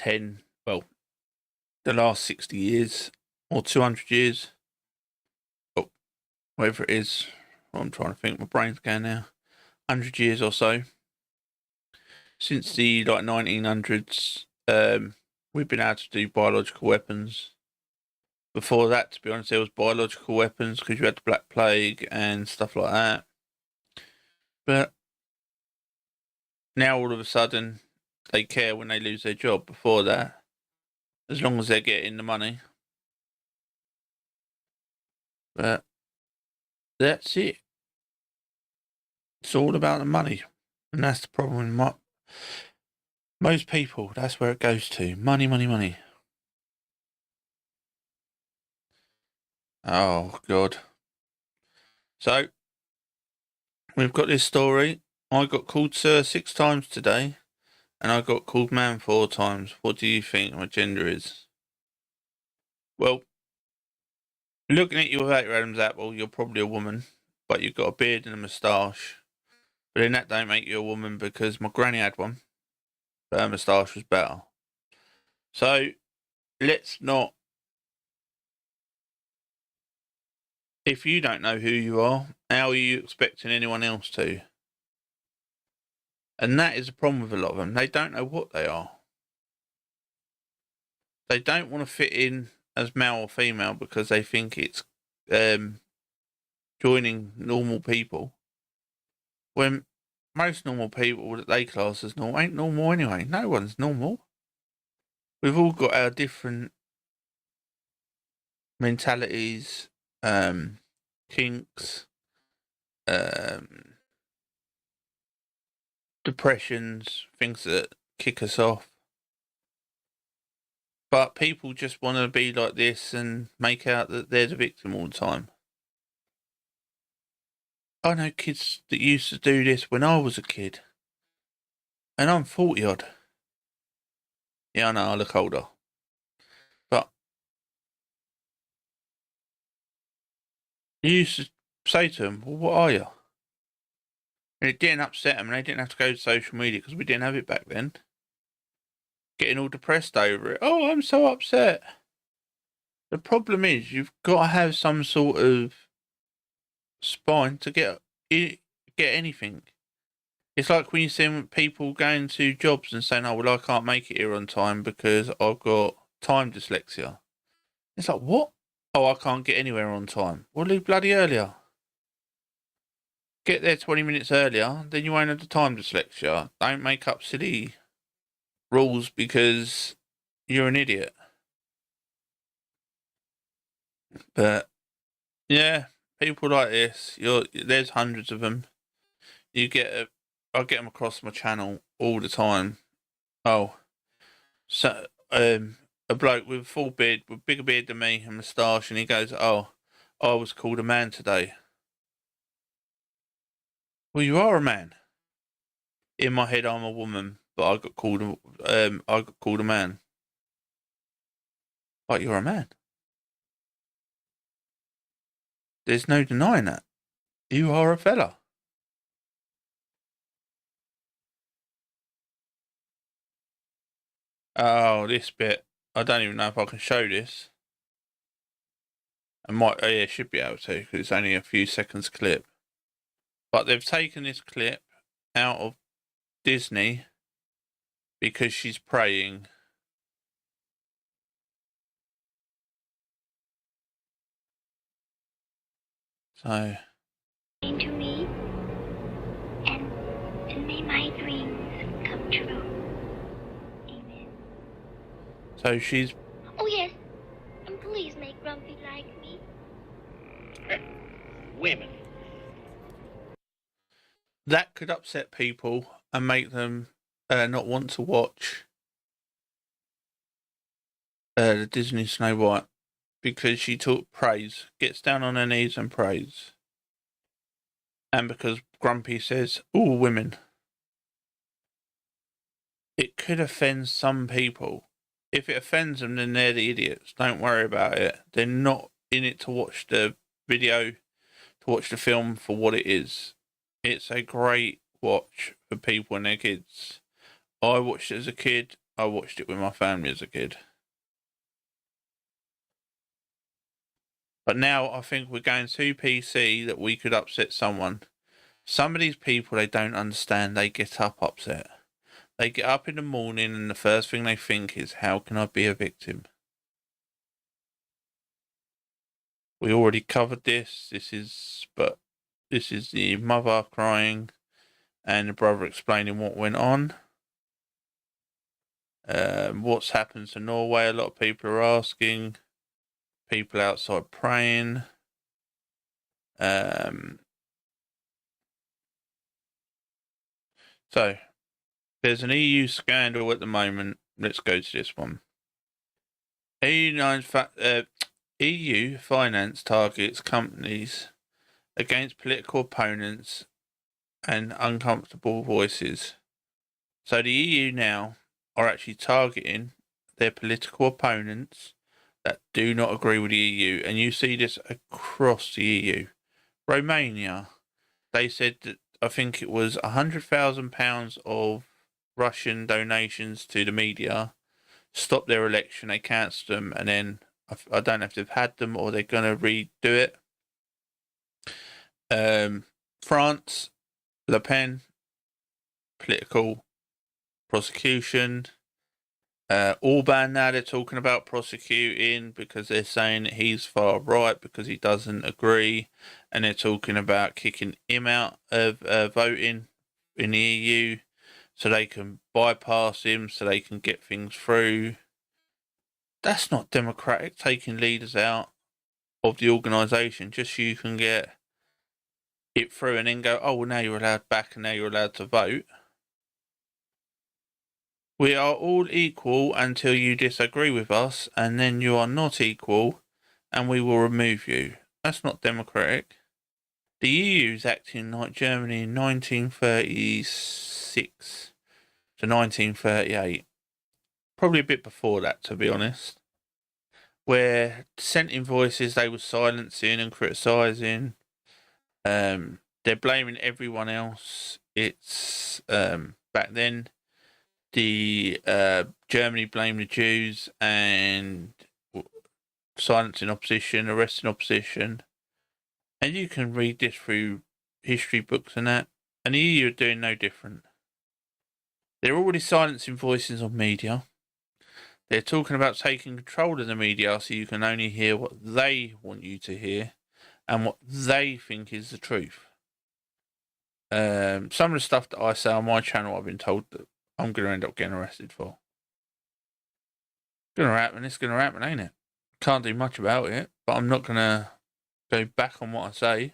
60 years or 200 years, or whatever it is. I'm trying to think. My brain's going now. 100 years or so. Since the 1900s, we've been able to do biological weapons. Before that, to be honest, there was biological weapons because you had the Black Plague and stuff like that. But now all of a sudden, they care when they lose their job. Before that, as long as they're getting the money. But that's it. It's all about the money. And that's the problem with most people. That's where it goes to. Money, money, money. Oh, God. So, we've got this story. I got called sir 6 times today. And I got called man 4 times. What do you think my gender is? Well, looking at you without your Adam's apple, you're probably a woman. But you've got a beard and a moustache. But then that don't make you a woman because my granny had one. But her moustache was better. So, let's not... If you don't know who you are, how are you expecting anyone else to? And that is the problem with a lot of them. They don't know what they are. They don't want to fit in as male or female because they think it's joining normal people. When most normal people that they class as normal ain't normal anyway. No one's normal. We've all got our different mentalities, kinks, depressions, things that kick us off. But people just want to be like this and make out that they're the victim all the time. I know kids that used to do this when I was a kid. And I'm 40 odd. Yeah, I know, I look older. But you used to say to them, well, what are you? And it didn't upset them, and they didn't have to go to social media because we didn't have it back then. Getting all depressed over it. Oh, I'm so upset. The problem is, you've got to have some sort of spine to get anything. It's like when you see people going to jobs and saying, oh, well, I can't make it here on time because I've got time dyslexia. It's like, what? Oh, I can't get anywhere on time. Well, leave bloody earlier. Get there 20 minutes earlier, then you won't have the time dyslexia. Don't make up silly rules because you're an idiot. But, yeah, people like this, there's hundreds of them. I get them across my channel all the time. Oh, so a bloke with a full beard, with bigger beard than me and moustache, and he goes, oh, I was called a man today. Well, you are a man. In my head, I'm a woman, but I got called a man. But you're a man. There's no denying that. You are a fella. Oh, this bit. I don't even know if I can show this. I might. Oh, yeah, should be able to because it's only a few seconds clip. But they've taken this clip out of Disney because she's praying. So. To me, and may my dreams come true. Amen. So she's. Oh yes, and please make Grumpy like me. Women. That could upset people and make them not want to watch the Disney Snow White because she prays, gets down on her knees and prays. And because Grumpy says, all women. It could offend some people. If it offends them, then they're the idiots. Don't worry about it. They're not in it to watch the video, to watch the film for what it is. It's a great watch for people and their kids. I watched it as a kid I watched it with my family as a kid. But now I think we're going too PC that we could upset someone. Some of these people, they don't understand. They get up upset. They get up in the morning and the first thing they think is, how can I be a victim? We already covered this. This is the mother crying and the brother explaining what went on. What's happened to Norway? A lot of people are asking. People outside praying. So, there's an EU scandal at the moment. Let's go to this one. EU finance targets companies against political opponents and uncomfortable voices. So the EU now are actually targeting their political opponents that do not agree with the EU. And you see this across the EU. Romania, they said that I think it was £100,000 of Russian donations to the media stopped their election. They cancelled them, and then I don't know if they've had them or they're going to redo it. France, Le Pen, political prosecution. Orban now they're talking about prosecuting because they're saying that he's far right because he doesn't agree, and they're talking about kicking him out of voting in the EU so they can bypass him, so they can get things through. That's not democratic, taking leaders out of the organisation just so you can get it through and then go, oh, well, now you're allowed back and now you're allowed to vote. We are all equal until you disagree with us, and then you are not equal, and we will remove you. That's not democratic. The EU is acting like Germany in 1936 to 1938. Probably a bit before that, to be honest. Where dissenting voices they were silencing and criticising. They're blaming everyone else. It's back then. The Germany blamed the Jews and silencing opposition, arresting opposition. And you can read this through history books and that. And the EU are doing no different. They're already silencing voices on media. They're talking about taking control of the media so you can only hear what they want you to hear and what they think is the truth. Some of the stuff that I say on my channel, I've been told that I'm going to end up getting arrested for. It's going to happen, ain't it? Can't do much about it, but I'm not going to go back on what I say.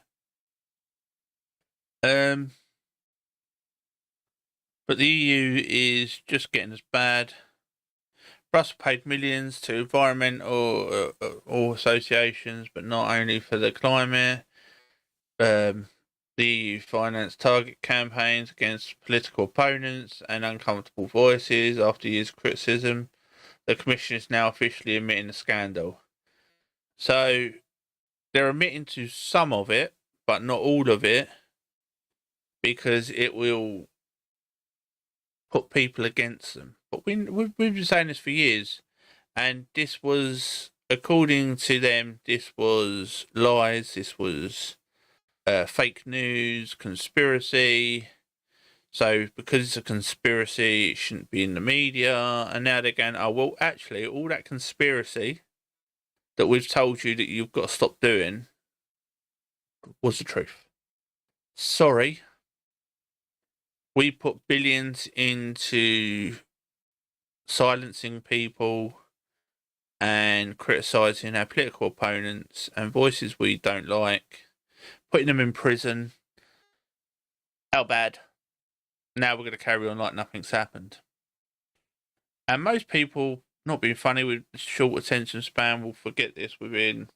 But the EU is just getting as bad. Brussels paid millions to environmental associations, but not only for the climate. The EU financed target campaigns against political opponents and uncomfortable voices after years of criticism. The Commission is now officially admitting the scandal. So they're admitting to some of it, but not all of it, because it will put people against them. But we've been saying this for years, and this was, according to them, this was lies, this was fake news, conspiracy. So because it's a conspiracy, it shouldn't be in the media. And now they're going, oh, well, actually, all that conspiracy that we've told you that you've got to stop doing was the truth. Sorry. We put billions into silencing people and criticising our political opponents and voices we don't like, putting them in prison. How bad? Now we're going to carry on like nothing's happened. And most people, not being funny, with short attention span, will forget this within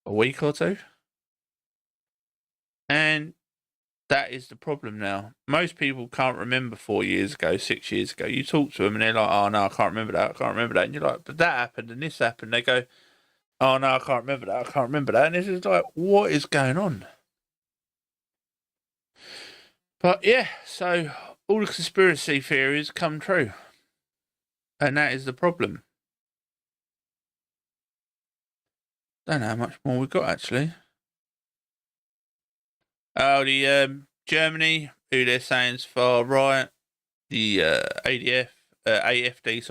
a week or two. And that is the problem now. Most people can't remember 4 years ago, 6 years ago. You talk to them and they're like, oh no, I can't remember that, I can't remember that. And you're like, but that happened and this happened. They go, oh no, I can't remember that, I can't remember that. And it's just like, what is going on? But yeah, so all the conspiracy theories come true. And that is the problem. Don't know how much more we've got, actually. Oh, the Germany, who they're saying is far right. The AFD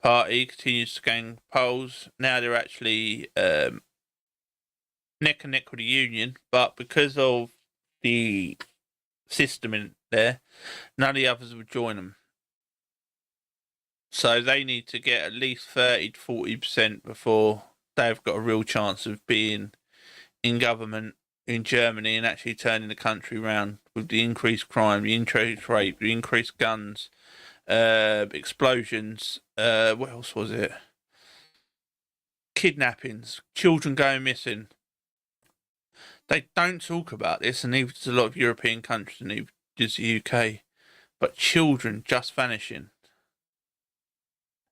party continues to gain polls. Now they're actually neck and neck with the Union, but because of the system in there, none of the others would join them. So they need to get at least 30 to 40% before they've got a real chance of being in government in Germany and actually turning the country around with the increased crime, the increased rape, the increased guns, explosions, what else was it? Kidnappings, children going missing. They don't talk about this, and neither does a lot of European countries, and neither does the UK. But children just vanishing.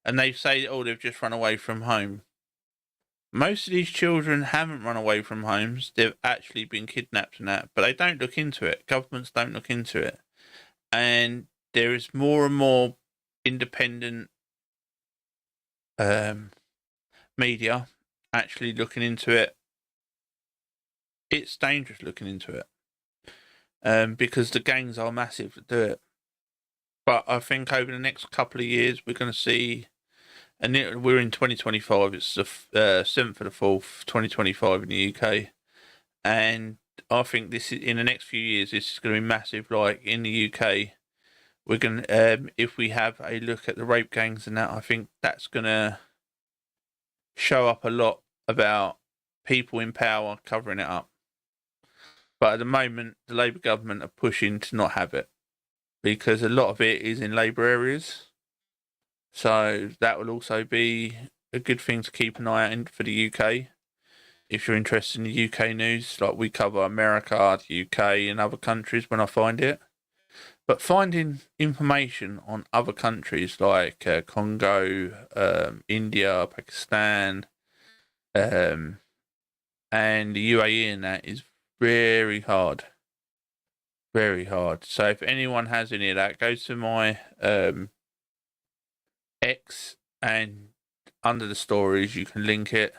And they say, oh, they've just run away from home. Most of these children haven't run away from homes. They've actually been kidnapped and that, but they don't look into it. Governments don't look into it. And there is more and more independent media actually looking into it. It's dangerous looking into it. Because the gangs are massive that do it. But I think over the next couple of years, we're going to see, and we're in 2025, it's the 7th of the 4th, 2025 in the UK. And I think this is, in the next few years, this is going to be massive. Like in the UK, we're going to, if we have a look at the rape gangs and that, I think that's going to show up a lot about people in power covering it up. But at the moment, the Labour government are pushing to not have it, because a lot of it is in Labour areas. So that will also be a good thing to keep an eye out for the UK. If you're interested in the UK news, like we cover America, the UK and other countries when I find it. But finding information on other countries like Congo, India, Pakistan, and the UAE and that is very hard. Very hard. So if anyone has any of that, go to my X, and under the stories you can link it.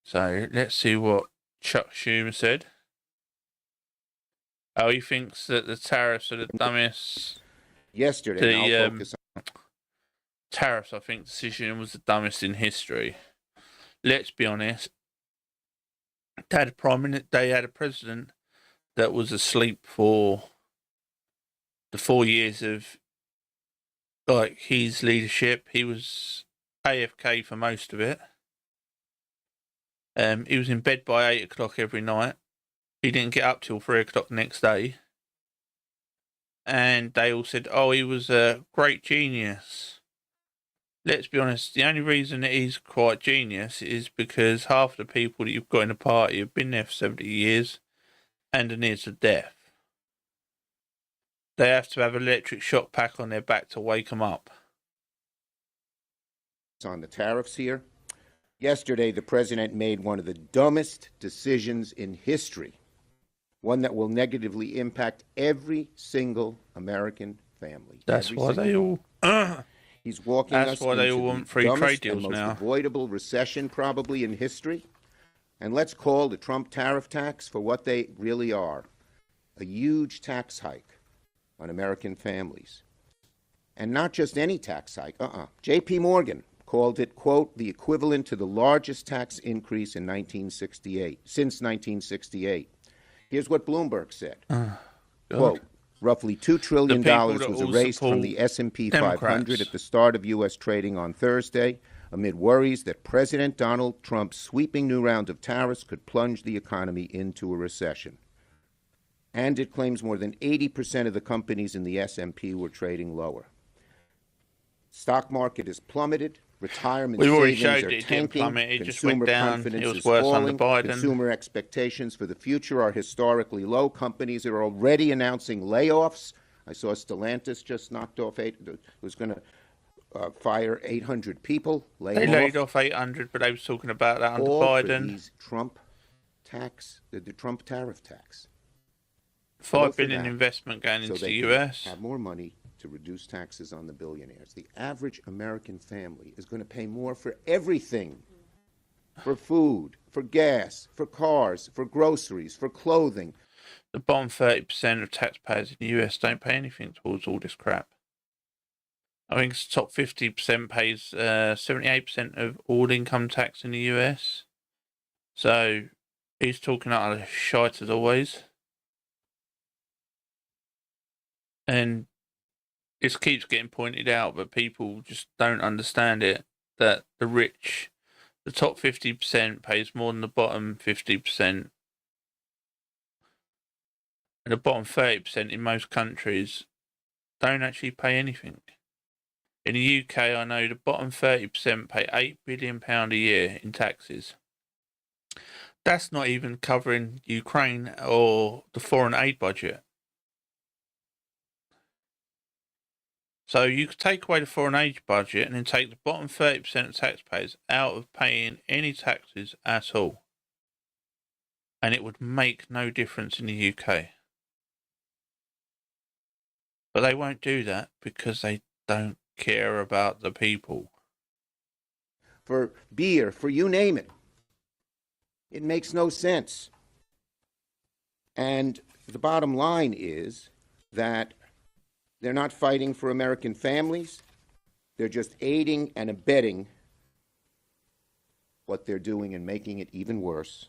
So let's see what Chuck Schumer said. Oh, he thinks that the tariffs are the dumbest. Yesterday, I'll focus on tariffs, I think, decision was the dumbest in history. Let's be honest. They had a president that was asleep for the 4 years of like his leadership. He was AFK for most of it. He was in bed by 8 o'clock every night. He didn't get up till 3 o'clock the next day. And they all said, oh, he was a great genius. Let's be honest, the only reason that he's quite genius is because half the people that you've got in the party have been there for 70 years and are near to death. They have to have an electric shock pack on their back to wake them up. on the tariffs here. Yesterday, the president made one of the dumbest decisions in history, one that will negatively impact every single American family. That's why they all... He's walking us into the dumbest and most avoidable recession probably in history. And let's call the Trump tariff tax for what they really are, a huge tax hike on American families. And not just any tax hike, J.P. Morgan called it, quote, the equivalent to the largest tax increase in since 1968. Here's what Bloomberg said, quote, roughly $2 trillion was erased from the S&P 500 at the start of U.S. trading on Thursday, amid worries that President Donald Trump's sweeping new round of tariffs could plunge the economy into a recession. And it claims more than 80% of the companies in the S&P were trading lower. Stock market has plummeted. Retirement savings are tanking. Consumer confidence is falling. Consumer expectations for the future are historically low. Companies are already announcing layoffs. I saw Stellantis just knocked off was going to fire 800 people. They laid off 800, but they was talking about that under Biden. For these Trump tax, the Trump tariff tax. $5 billion investment going into the US. Have more money to reduce taxes on the billionaires. The average American family is going to pay more for everything. For food, for gas, for cars, for groceries, for clothing. The bottom 30% of taxpayers in the US don't pay anything towards all this crap. I think the top 50% pays 78% of all income tax in the US. So he's talking out of shite as always. And this keeps getting pointed out, but people just don't understand it, that the rich, the top 50% pays more than the bottom 50%. And the bottom 30% in most countries don't actually pay anything. In the UK, I know the bottom 30% pay £8 billion a year in taxes. That's not even covering Ukraine or the foreign aid budget. So you could take away the foreign aid budget and then take the bottom 30% of taxpayers out of paying any taxes at all. And it would make no difference in the UK. But they won't do that because they don't care about the people. For beer, for you name it. It makes no sense. And the bottom line is that they're not fighting for American families. They're just aiding and abetting what they're doing and making it even worse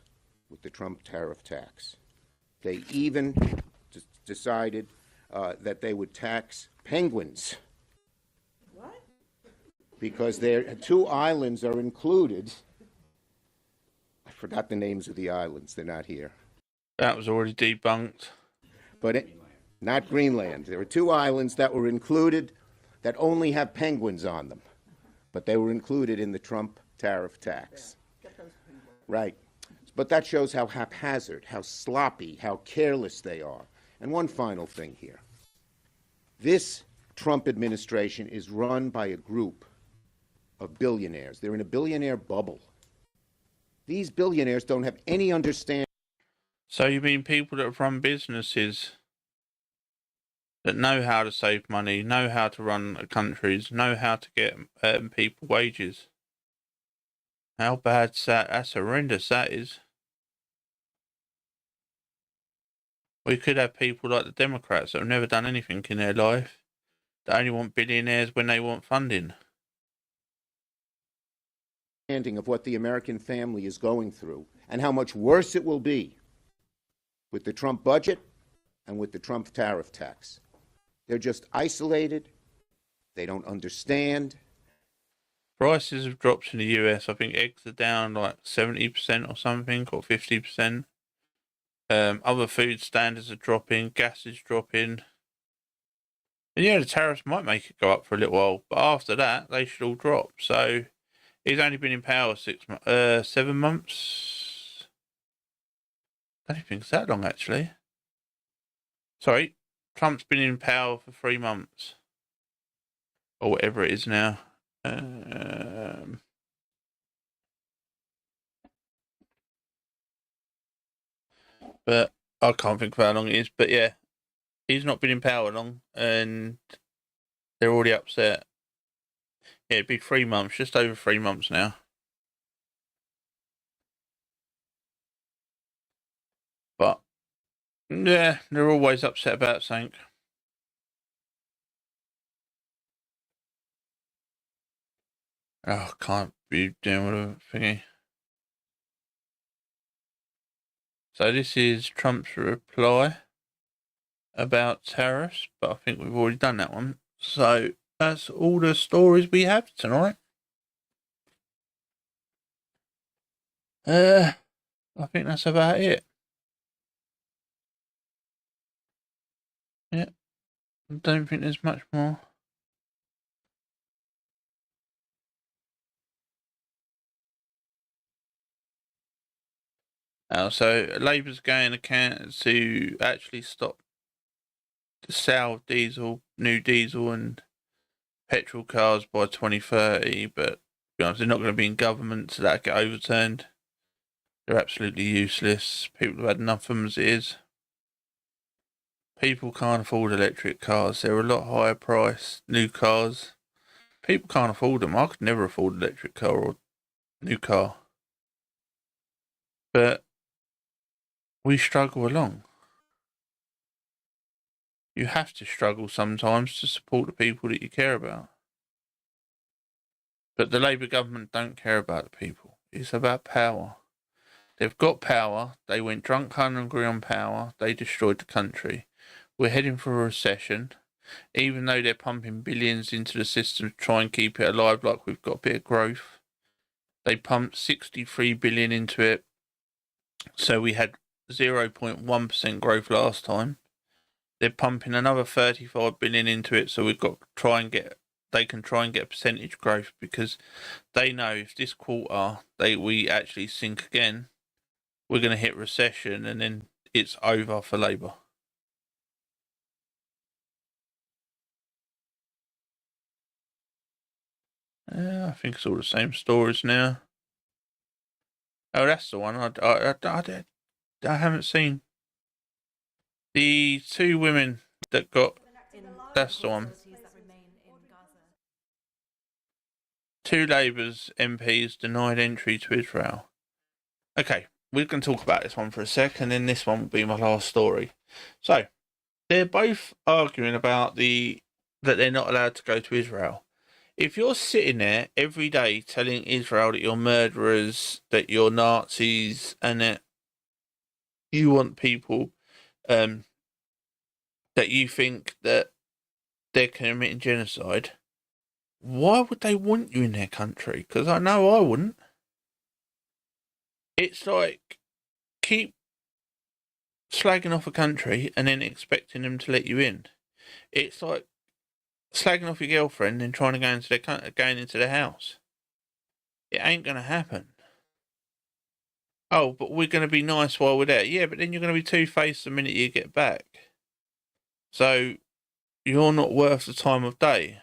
with the Trump tariff tax. They even decided that they would tax penguins. What? Because their 2 islands are included. I forgot the names of the islands. They're not here. That was already debunked. But not Greenland. There were 2 islands that were included that only have penguins on them. But they were included in the Trump tariff tax. Right. But that shows how haphazard, how sloppy, how careless they are. And one final thing here. This Trump administration is run by a group of billionaires. They're in a billionaire bubble. These billionaires don't have any understanding. So you mean people that run businesses that know how to save money, know how to run countries, know how to get people wages? How bad's that? That's horrendous, that is. We could have people like the Democrats that have never done anything in their life, that only want billionaires when they want funding. Of what the American family is going through and how much worse it will be with the Trump budget and with the Trump tariff tax. They're just isolated. They don't understand. Prices have dropped in the US. I think eggs are down like 70% or something, or 50%. Other food standards are dropping. Gas is dropping. And yeah, the tariffs might make it go up for a little while, but after that, they should all drop. So he's only been in power 7 months. I don't think it's that long, actually. Sorry, Trump's been in power for 3 months. Or whatever it is now. But I can't think of how long it is. But yeah, he's not been in power long, and they're already upset. Yeah, it'd be 3 months, just over 3 months now. But yeah, they're always upset about something. Oh, can't be doing with a thingy. So this is Trump's reply about tariffs, but I think we've already done that one. So that's all the stories we have tonight. I think that's about it. Yeah, I don't think there's much more. So Labour's going to actually stop the sale of new diesel and petrol cars by 2030, but to be honest, they're not going to be in government, so that'll get overturned. They're absolutely useless. People have had enough of them as it is. People can't afford electric cars. They're a lot higher price. New cars. People can't afford them. I could never afford an electric car or new car. But we struggle along. You have to struggle sometimes to support the people that you care about. But the Labour government don't care about the people. It's about power. They've got power. They went drunk hungry on power. They destroyed the country. We're heading for a recession. Even though they're pumping billions into the system to try and keep it alive like we've got a bit of growth. They pumped 63 billion into it. So we had 0.1% growth last time. They're pumping another 35 billion into it, so we've got to try and get. They can try and get percentage growth because they know if this quarter we actually sink again, we're going to hit recession and then it's over for Labour. I think it's all the same stories now. Oh, that's the one I haven't seen. The two women that got. That's the one. Two Labour's MPs denied entry to Israel. Okay, we can talk about this one for a sec, and then this one will be my last story. So, they're both arguing about that they're not allowed to go to Israel. If you're sitting there every day telling Israel that you're murderers, that you're Nazis, and that you want people, that you think that they're committing genocide, why would they want you in their country? Because I know I wouldn't. It's like, keep slagging off a country and then expecting them to let you in. It's like slagging off your girlfriend and trying to going into their house. It ain't going to happen. Oh, but we're going to be nice while we're there. Yeah, but then you're going to be two-faced the minute you get back. So, you're not worth the time of day.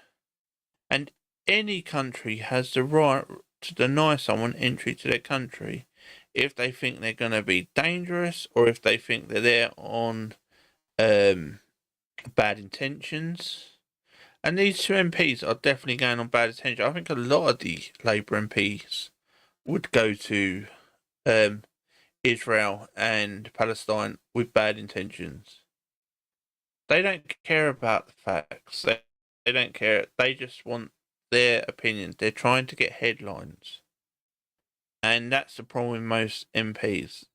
And any country has the right to deny someone entry to their country if they think they're going to be dangerous or if they think they're there on bad intentions. And these two MPs are definitely going on bad intentions. I think a lot of the Labour MPs would go to Israel and Palestine with bad intentions. They don't care about the facts. They don't care. They just want their opinions. They're trying to get headlines. And that's the problem with most MPs.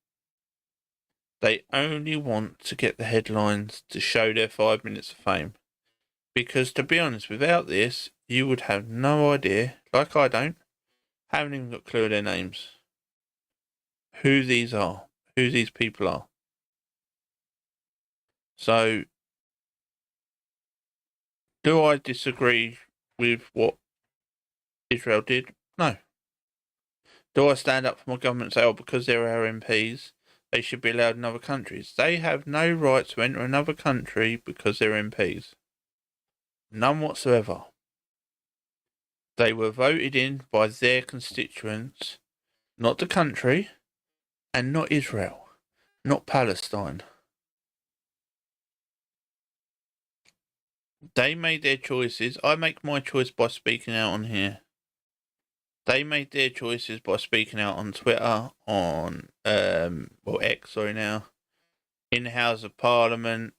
They only want to get the headlines to show their 5 minutes of fame. Because to be honest, without this, you would have no idea, like I don't, haven't even got a clue of their names. Who these are. Who these people are. So, do I disagree with what Israel did? No. Do I stand up for my government and say, oh, because they're our MPs, they should be allowed in other countries? They have no right to enter another country because they're MPs. None whatsoever. They were voted in by their constituents, not the country, and not Israel, not Palestine. They made their choices. I make my choice by speaking out on here. They made their choices by speaking out on Twitter, on X, now, in the House of Parliament.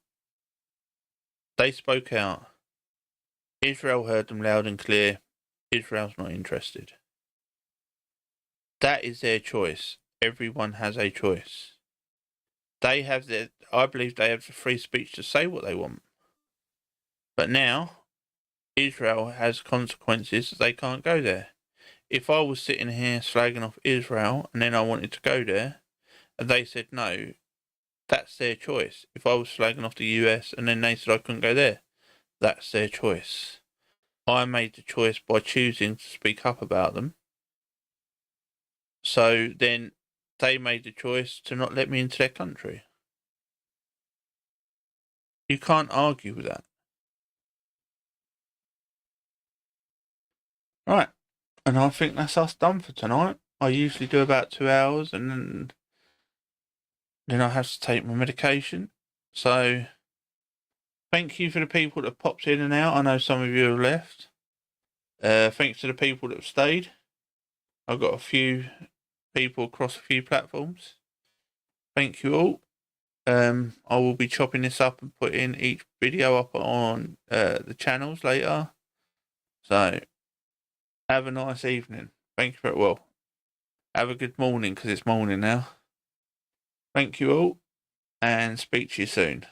They spoke out. Israel heard them loud and clear. Israel's not interested. That is their choice. Everyone has a choice. They have I believe they have the free speech to say what they want. But now, Israel has consequences that they can't go there. If I was sitting here slagging off Israel and then I wanted to go there, and they said no, that's their choice. If I was slagging off the US and then they said I couldn't go there, that's their choice. I made the choice by choosing to speak up about them. So then they made the choice to not let me into their country. You can't argue with that. Right. And I think that's us done for tonight. I usually do about 2 hours and then I have to take my medication. So Thank you for the people that popped in and out. I know some of you have left. Thanks to the people that have stayed. I've got a few people across a few platforms. Thank you all. I will be chopping this up and putting each video up on the channels later. So, have a nice evening. Thank you for it. Well, have a good morning because it's morning now. Thank you all and speak to you soon.